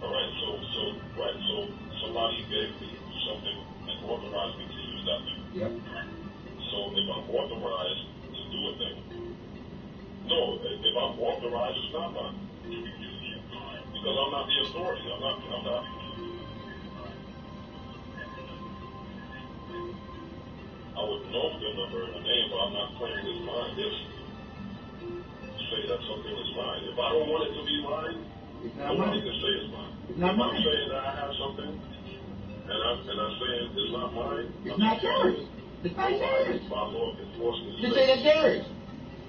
Alright, so somebody gave me something and authorized me to use that thing. Yep. So if I'm authorized to do a thing, no, if I'm authorized, it's not mine. Because I'm not the authority. I'm not. I would know the number and the name, but I'm not claiming it's mine. Just say that something is mine. If I don't want it to be mine, nobody can say it's mine. It's not mine. I'm saying that I have something, and I'm saying it's not mine. It's not yours. It's not yours. My law enforcement. Just say that's yours.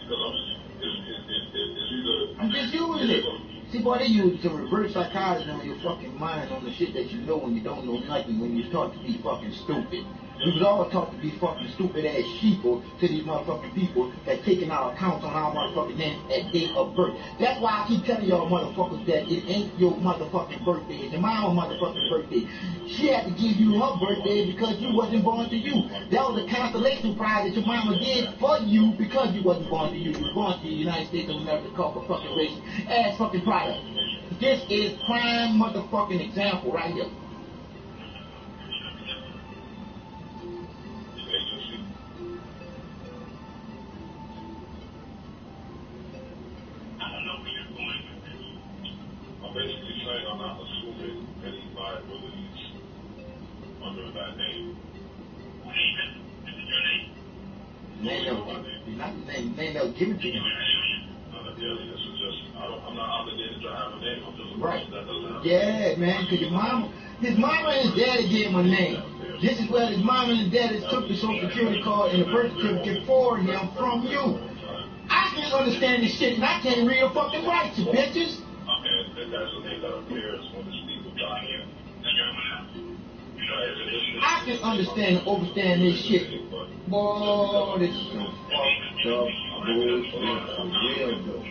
Because it's either. I'm just using it. See, boy, they use some reverse psychology on your fucking mind on the shit that you know when you don't know nothing, when you start to be fucking stupid. You was always taught to be fucking stupid ass sheeple to these motherfucking people that taking our accounts on our motherfucking names at date of birth. That's why I keep telling y'all motherfuckers that it ain't your motherfucking birthday. It's my own motherfucking birthday. She had to give you her birthday because you wasn't born to you. That was a constellation prize that your mama did for you because you wasn't born to you. You were born to the United States of America called for fucking racist ass fucking product. This is prime motherfucking example right here. I'm basically saying I'm not assuming any liabilities under that name. Name they'll give it to you. I'm not obligated to have a name. I'm just right. That doesn't have yeah, man, because his mama and his daddy gave him a name. This is where his mama and his daddy took the social security card and the birth certificate for him from you. I can't understand this shit and I can't read a fucking write, you bitches. And that's the name that appears when the people die. I can understand and overstand this shit. Boy, this is so fucked up bullshit for real though.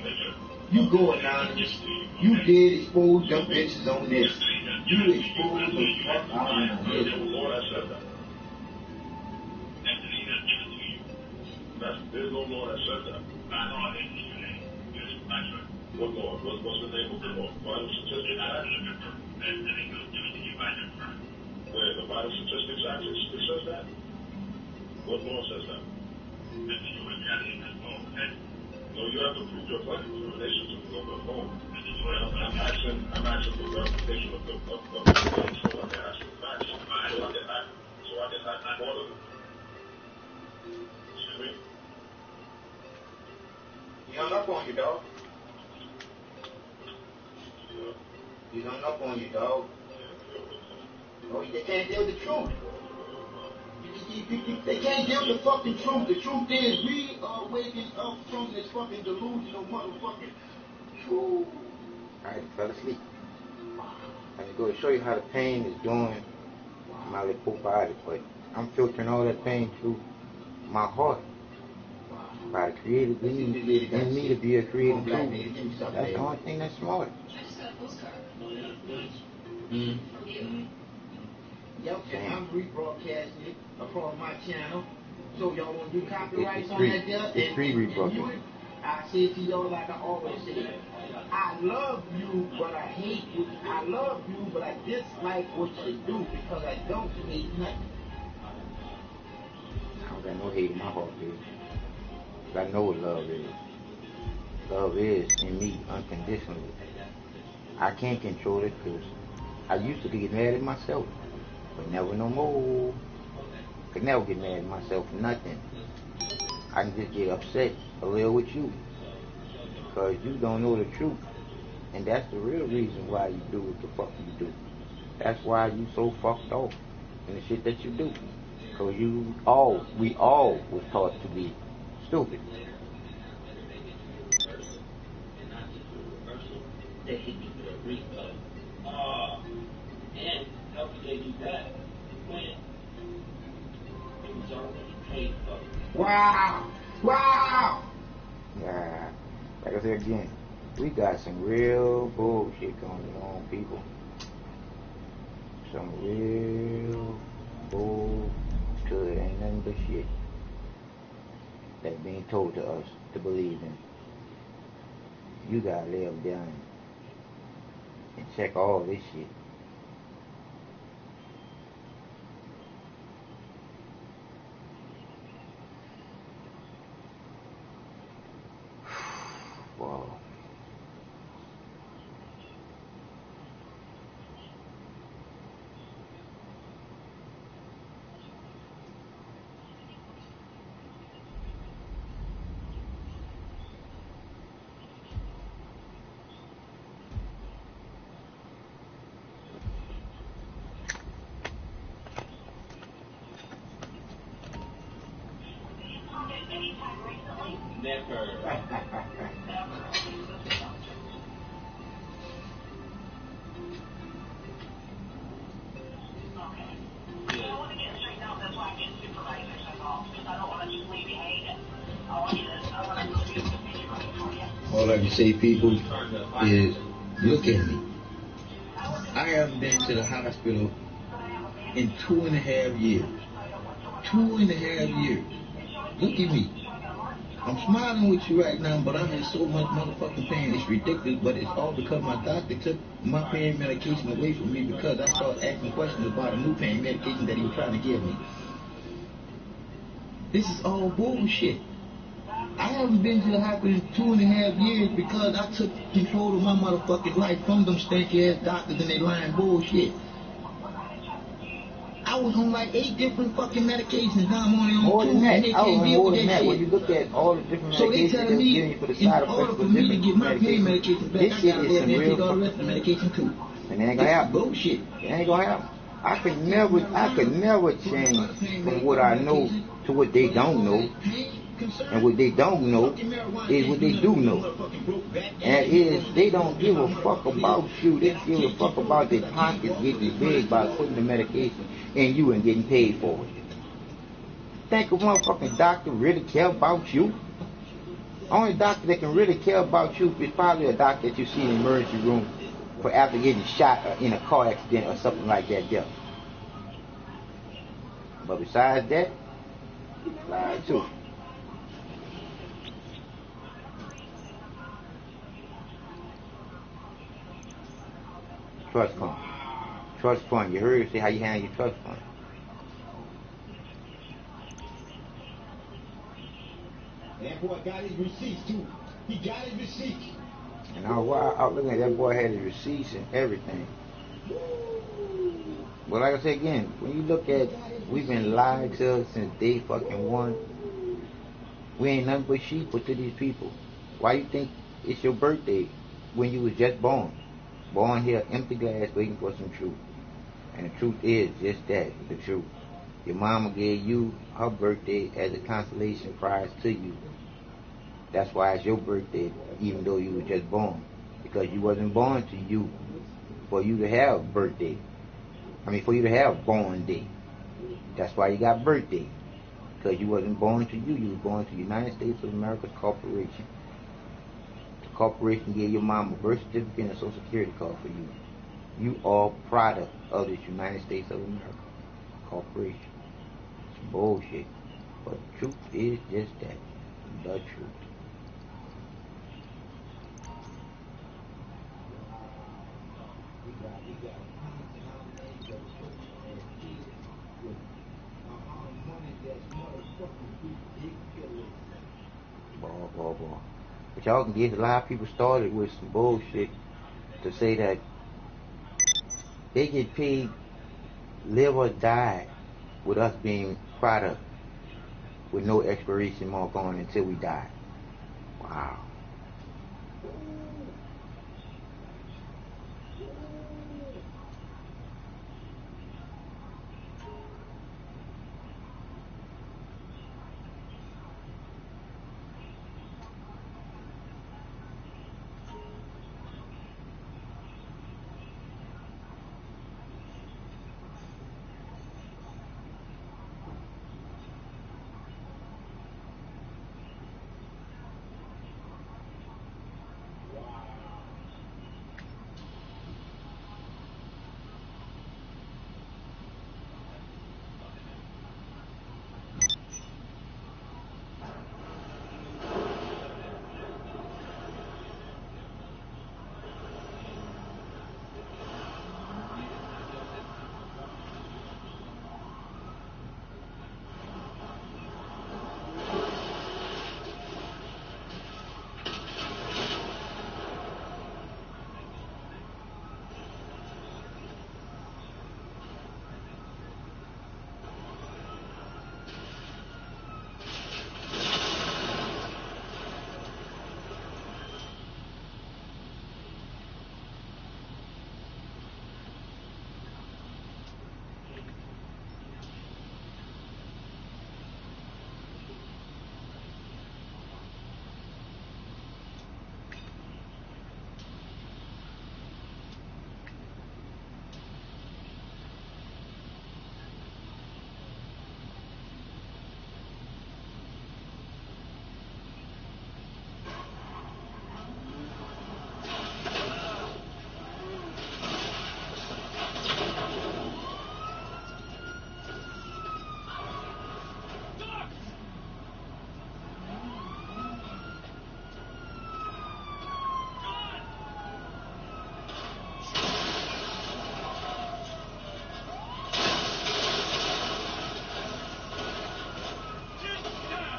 You go anonymous. You did expose them bitches on this. You exposed the fuck out of them. There's no law that says that. There's no law that says that. What law? What's the name of the law? Vital Statistics Act? Where? The Vital Statistics Act, it says that? What law says that? No, you have to prove your claim in relation to the phone. I'm asking for verification of the claim so I can ask for facts. So I can act accordingly. See me? He hung up on you, dog. He hung up on you, dog. No, they can't deal with the truth. They can't deal with the fucking truth. The truth is we are waking up from this fucking delusional motherfucking truth. I fell asleep. I can go to show you how the pain is doing my little body, but I'm filtering all that pain through my heart. By the creative being in me to be a creative too. That's the only thing that's smart. I just got a postcard. Yep, and I'm rebroadcasting it across my channel. So y'all want to do copyrights on that there? It's free rebroadcast. I say to y'all like I always say, I love you, but I hate you. I love you, but I dislike what you do because I don't hate nothing. I don't got no hate in my heart, baby. I know what love is. Love is in me unconditionally. I can't control it because I used to get mad at myself, but never no more. Could never get mad at myself for nothing. I can just get upset a little with you because you don't know the truth, and that's the real reason why you do what the fuck you do. That's why you so fucked off in the shit that you do. Because we all was taught to be stupid. And how could they do that when it was already paid for? Wow! Wow! Yeah, like I said again, we got some real bullshit going on, people. Some real bullshit, ain't nothing but shit that's being told to us to believe in. You gotta live down. and check all this shit. Wow. Never. All I can say, people, is look at me. I haven't been to the hospital in 2.5 years. 2.5 years. Look at me. I'm smiling with you right now, but I'm in so much motherfucking pain. It's ridiculous, but it's all because my doctor took my pain medication away from me because I started asking questions about a new pain medication that he was trying to give me. This is all bullshit. I haven't been to the hospital in 2.5 years because I took control of my motherfucking life from them stanky ass doctors and they lying bullshit. I was on like 8 different fucking medications. Now I'm only on 2, and they can't deal with that shit. When you look at all the different medications So they telling me, for the in order for me to get my pain medication back, I gotta go ahead and take all the rest of the medication too. And it ain't gonna happen. Bullshit. It ain't gonna happen. I could never change from what I know to what they don't know. And what they don't know is what they do know. And is they don't give a fuck about you. They give a fuck about their pockets getting big by putting the medication in you and getting paid for it. Think a motherfucking doctor really care about you? Only doctor that can really care about you is probably a doctor that you see in the emergency room for after getting shot in a car accident or something like that there. But besides that, lie too. Trust fund. Trust fund. You heard her say how you handle your trust fund. That boy got his receipts too. He got his receipts. And I was looking at that boy had his receipts and everything. But like I said again, when you look at, we've been lied to since day fucking one. We ain't nothing but sheep to these people. Why you think it's your birthday when you was just born? Born here, empty glass, waiting for some truth. And the truth is just that, the truth. Your mama gave you her birthday as a consolation prize to you. That's why it's your birthday, even though you were just born. Because you wasn't born to you for you to have birthday. For you to have born day. That's why you got birthday. Because you wasn't born to you, you was born to United States of America Corporation. The corporation gave your mama a birth certificate and a social security card for you. You are product of this United States of America Corporation. It's bullshit. But the truth is just that. The truth. Boy. But y'all can get a lot of people started with some bullshit to say that they get paid live or die with us being product with no expiration mark on until we die. Wow.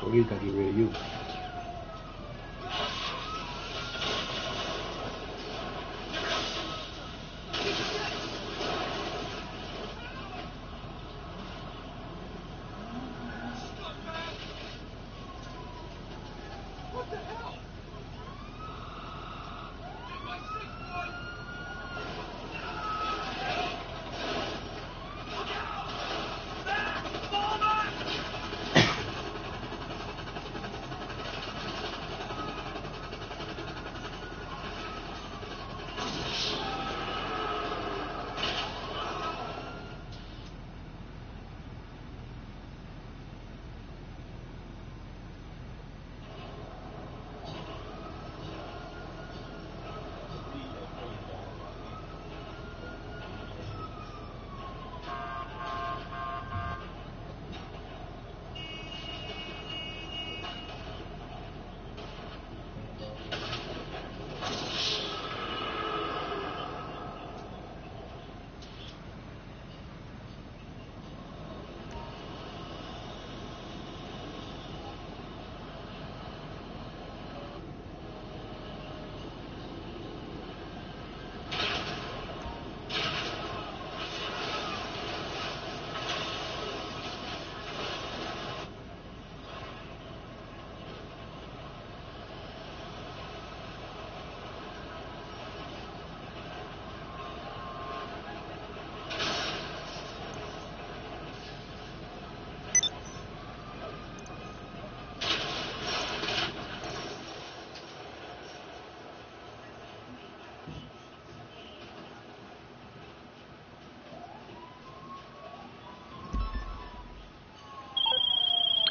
So he's gonna get rid of you.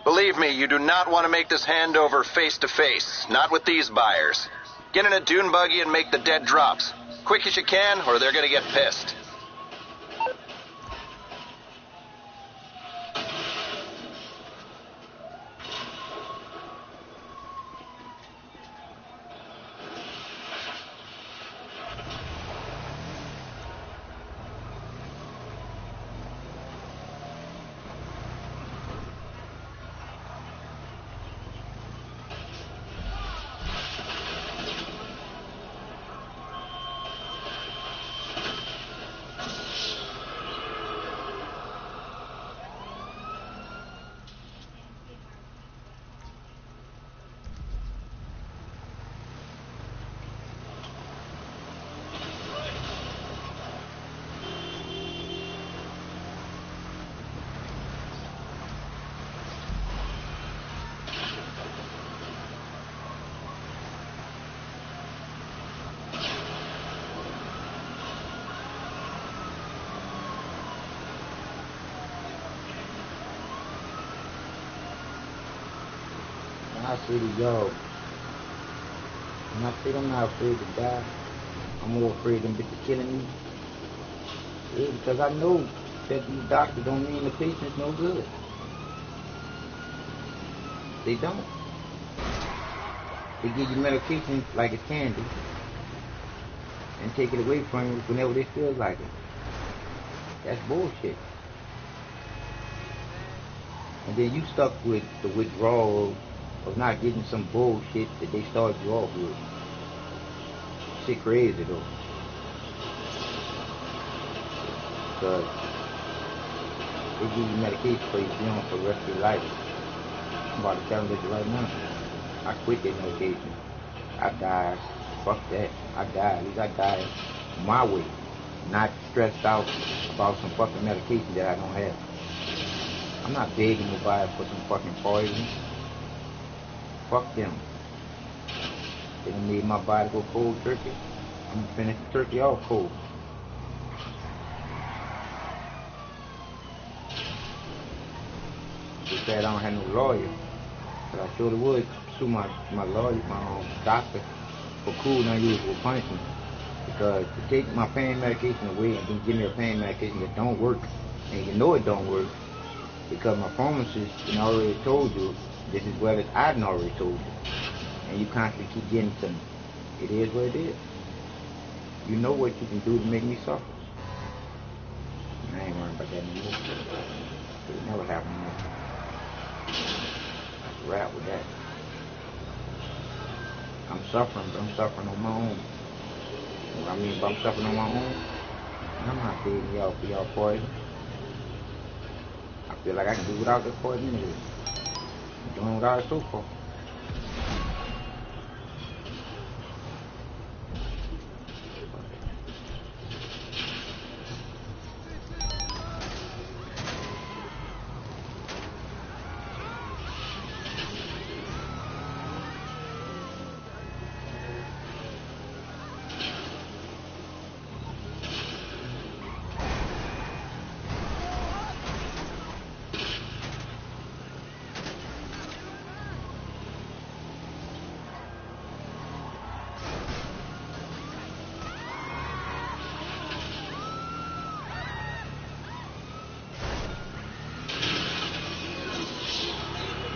Believe me, you do not want to make this handover face to face. Not with these buyers. Get in a dune buggy and make the dead drops. Quick as you can, or they're gonna get pissed. I say to y'all, when I say I'm not afraid to die, I'm more afraid of them bitches killing me. Yeah, because I know that these doctors don't mean the patient's no good. They don't. They give you medication like it's candy and take it away from you whenever they feel like it. That's bullshit. And then you stuck with the withdrawal of not getting some bullshit that they started you off with. Shit crazy though. Because they give you medication for you to be on for the rest of your life. I'm about to tell them this right now. I quit that medication. I died. Fuck that. I died. At least I died my way. Not stressed out about some fucking medication that I don't have. I'm not begging nobody for some fucking poison. Fuck them. They done made my body go cold turkey. I'm gonna finish the turkey off cold. They said I don't have no lawyer. But I surely would sue my lawyer, my doctor, for cruel and unusual punishment. Because to take my pain medication away and then give me a pain medication that don't work, and you know it don't work, because my pharmacist already told you this as well as I already told you. And you constantly keep getting to me. It is what it is. You know what you can do to make me suffer. I ain't worried about that anymore. It'll never happen anymore. rap with that. I'm suffering, but I'm suffering on my own. What I mean by I'm suffering on my own, I'm not begging y'all for y'all poison. I feel like I can do without this poison anyway. I'm doing without it so far.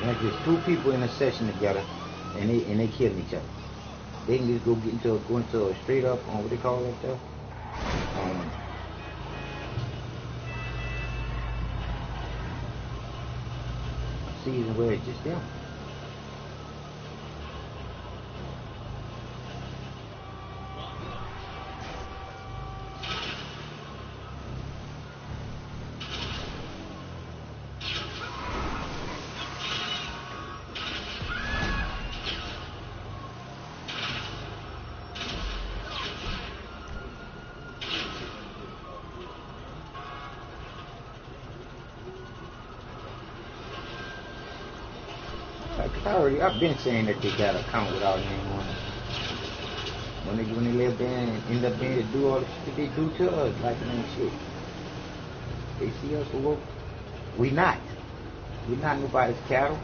Like there's two people in a session together, and they killing each other. They can just go into a straight up on what they call that stuff. A season where it's just them. I've been saying that they got an account without name on it. When they live there and end up being to do all the shit that they do to us, like it ain't shit. They see us for what we not. We not nobody's cattle.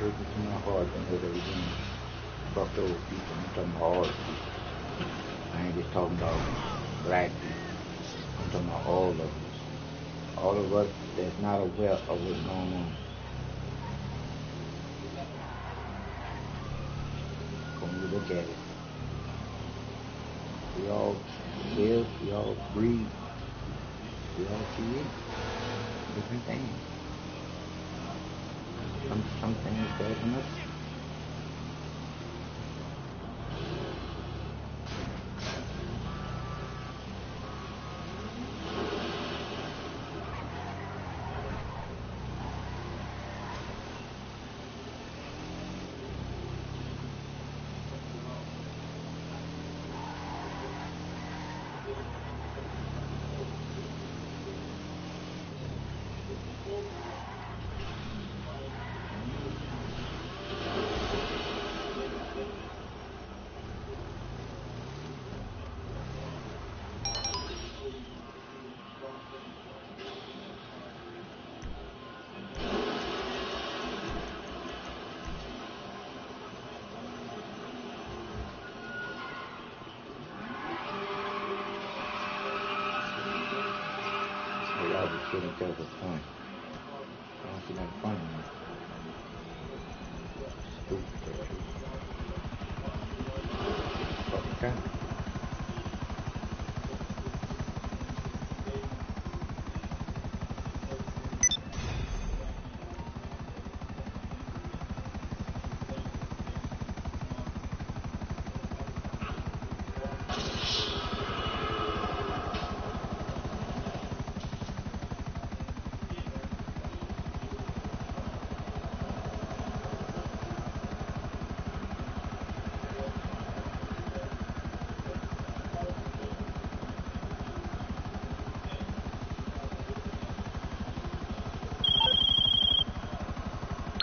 hurt me to my heart to know that again. Fuck those people. I'm talking about all the people. I ain't just talking about black people. I'm talking about all of us. All of us that's not aware of what's going on. When you look at it, we all live, we all breathe, we all create different things. Some things better than others. Y'all just kidding each other for fun. I don't see nothing funny in it. Stupid, that truth. Fucking time.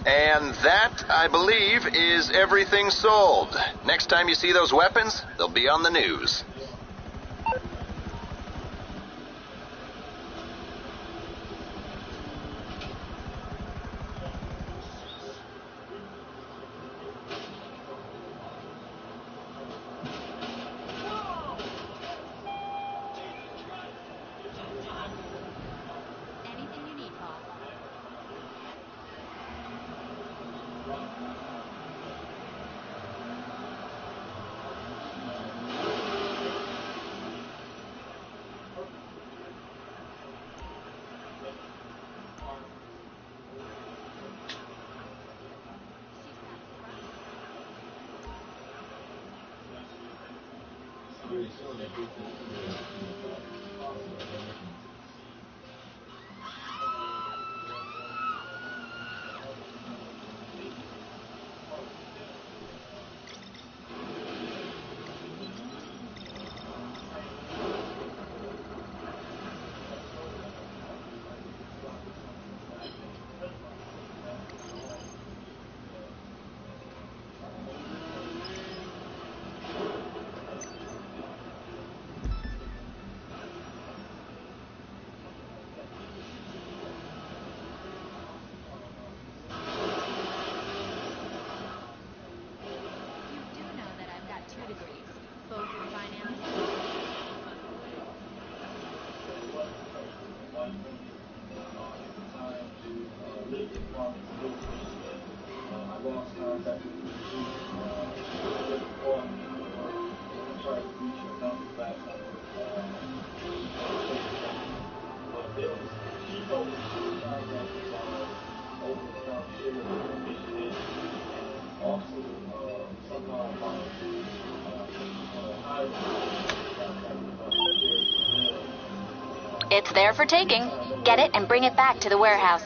And that, I believe, is everything sold. Next time you see those weapons, they'll be on the news. Anything you need, boss. It's there for taking. Get it and bring it back to the warehouse.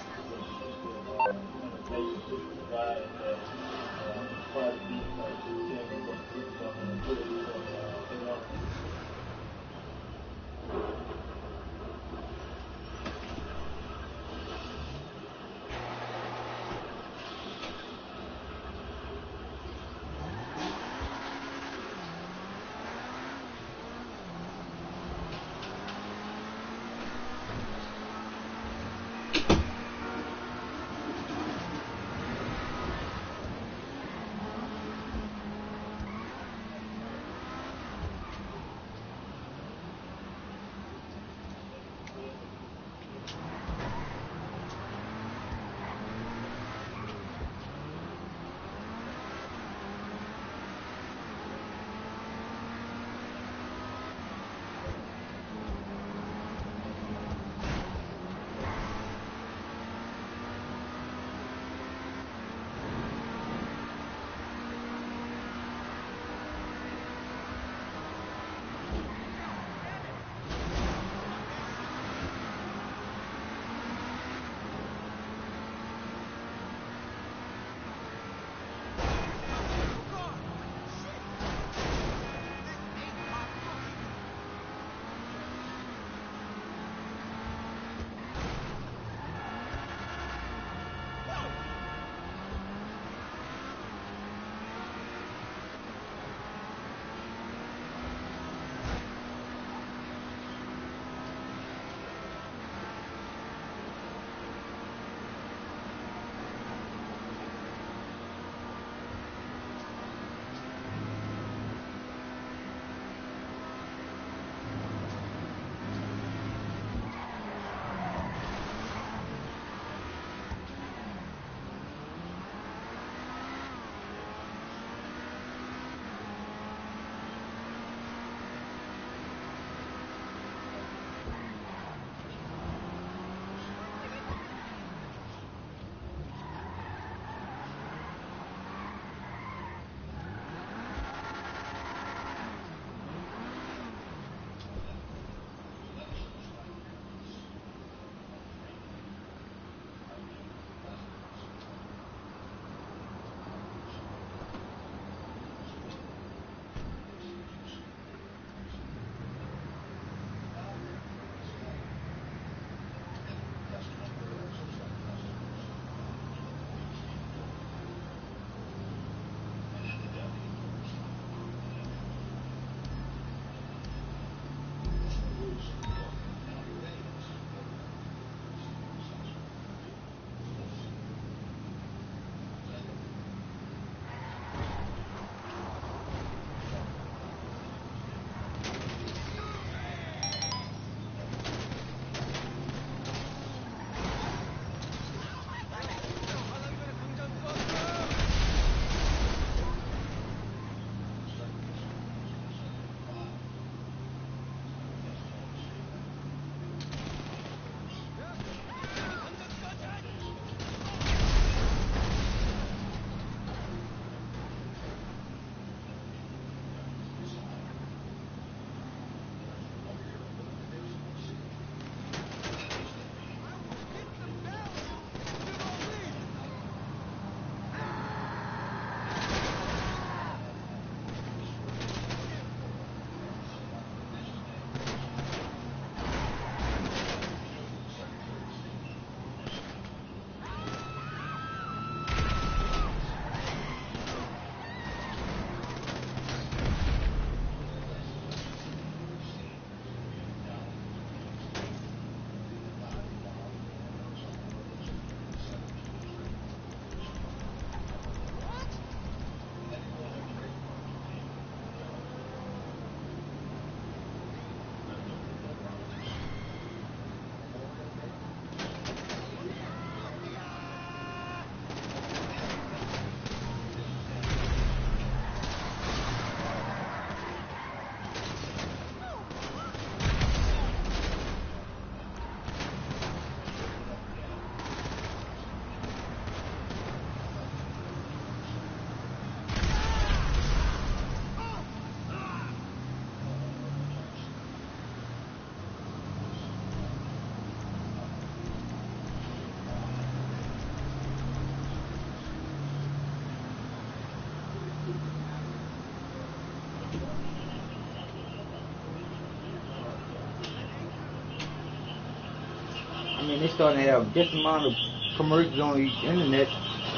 mean, they starting to have just amount of commercials on the internet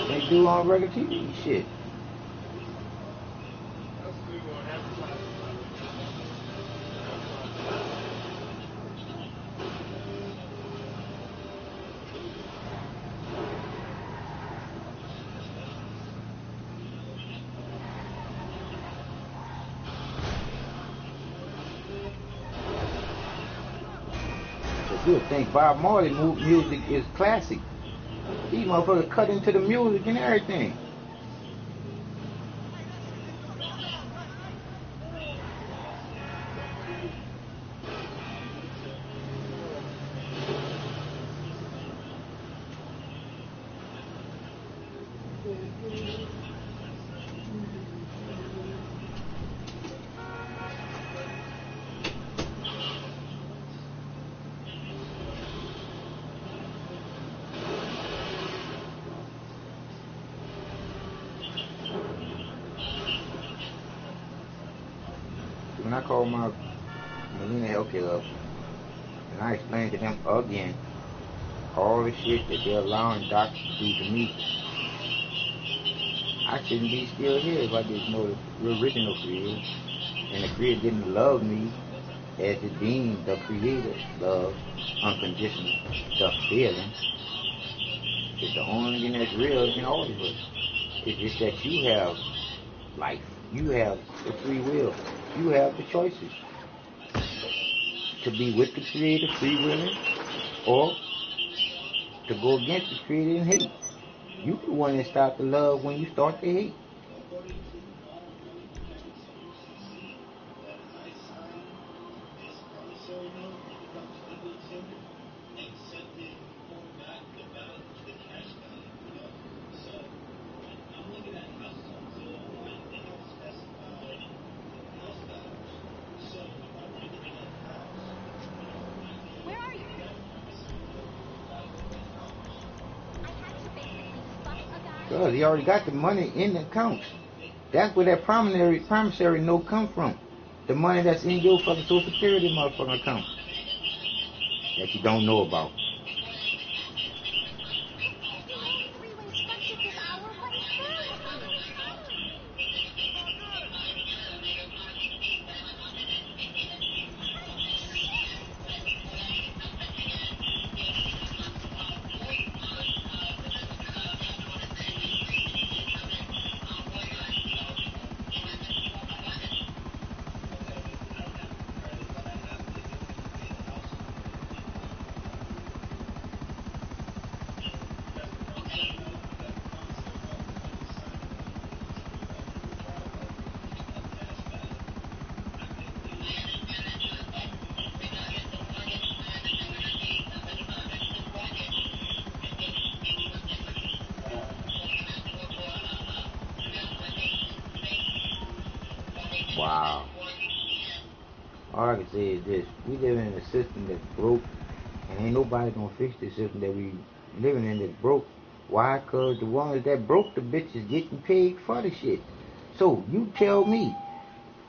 they do on regular TV shit. You think Bob Marley music is classic. These motherfuckers cut into the music and everything. When I called my Molina healthcare up, and I explained to them again all the shit that they're allowing doctors to do to me, I shouldn't be still here if I didn't know the original creator, and the creator didn't love me as it deemed the creator loved unconditional the feeling. It's the only thing that's real in all of us. It's just that you have life. You have the free will. You have the choices to be with the Creator, free willing, or to go against the Creator and hate. You the one that start to love when you start to hate. Because he already got the money in the accounts. That's where that promissory note come from. The money that's in your fucking Social Security motherfucking account that you don't know about. Wow. All I can say is this. We live in a system that's broke, and ain't nobody gonna fix the system that we living in that's broke. Why? Because the ones that broke the bitches getting paid for the shit. So you tell me,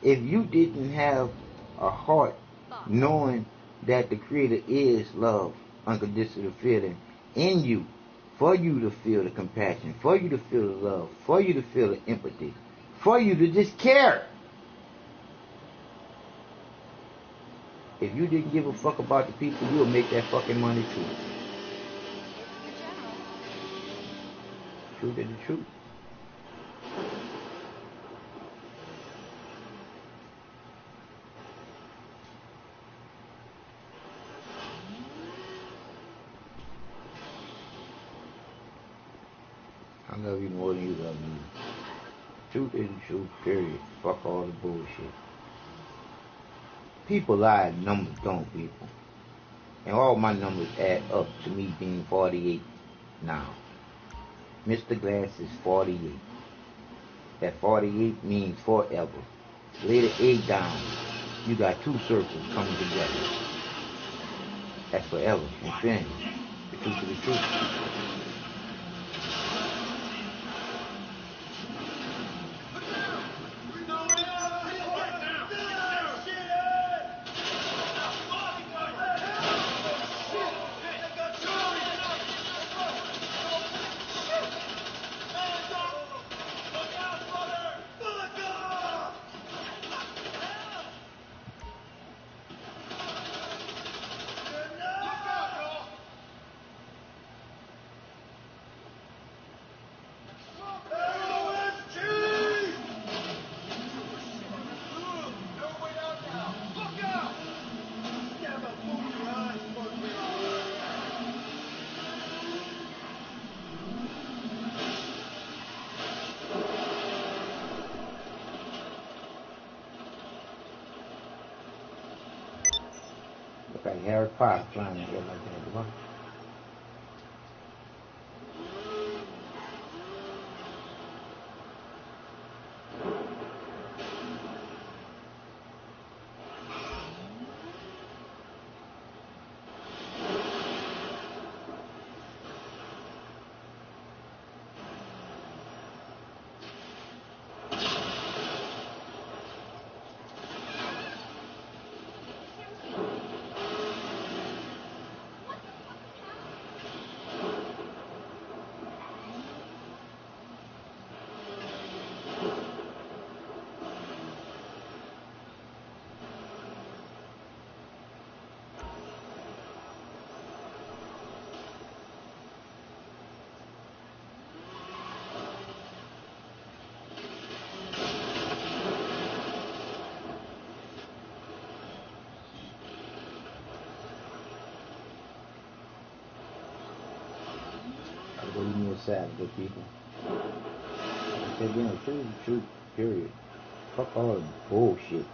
if you didn't have a heart knowing that the Creator is love, unconditional feeling in you, for you to feel the compassion, for you to feel the love, for you to feel the empathy, for you to just care. If you didn't give a fuck about the people, you'll make that fucking money too. Truth is the truth. I love you more than you love me. Truth is the truth, period. Fuck all the bullshit. People lie, numbers don't, people. And all my numbers add up to me being 48 now. Mr. Glass is 48. That 48 means forever. Lay the 8 down. You got 2 circles coming together. That's forever, infinity. The truth is the truth. like Harry Potter flying in here like that, boy. Go eat me a salad, good people. I said, truth, period. Fuck all the bullshit.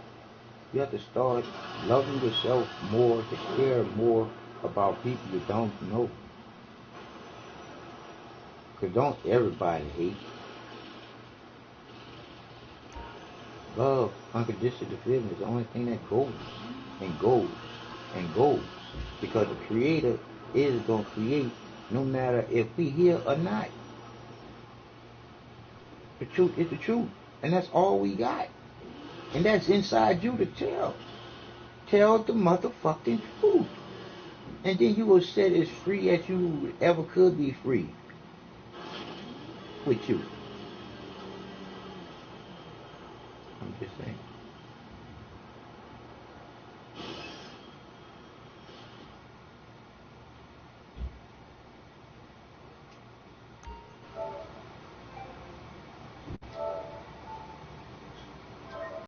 You have to start loving yourself more, to care more about people you don't know. Because don't everybody hate. Love, unconditional feeling is the only thing that goes and goes and goes. Because the Creator is going to create no matter if we here or not. The truth is the truth. And that's all we got. And that's inside you to tell. Tell the motherfucking truth. And then you will set as free as you ever could be free. With you. I'm just saying.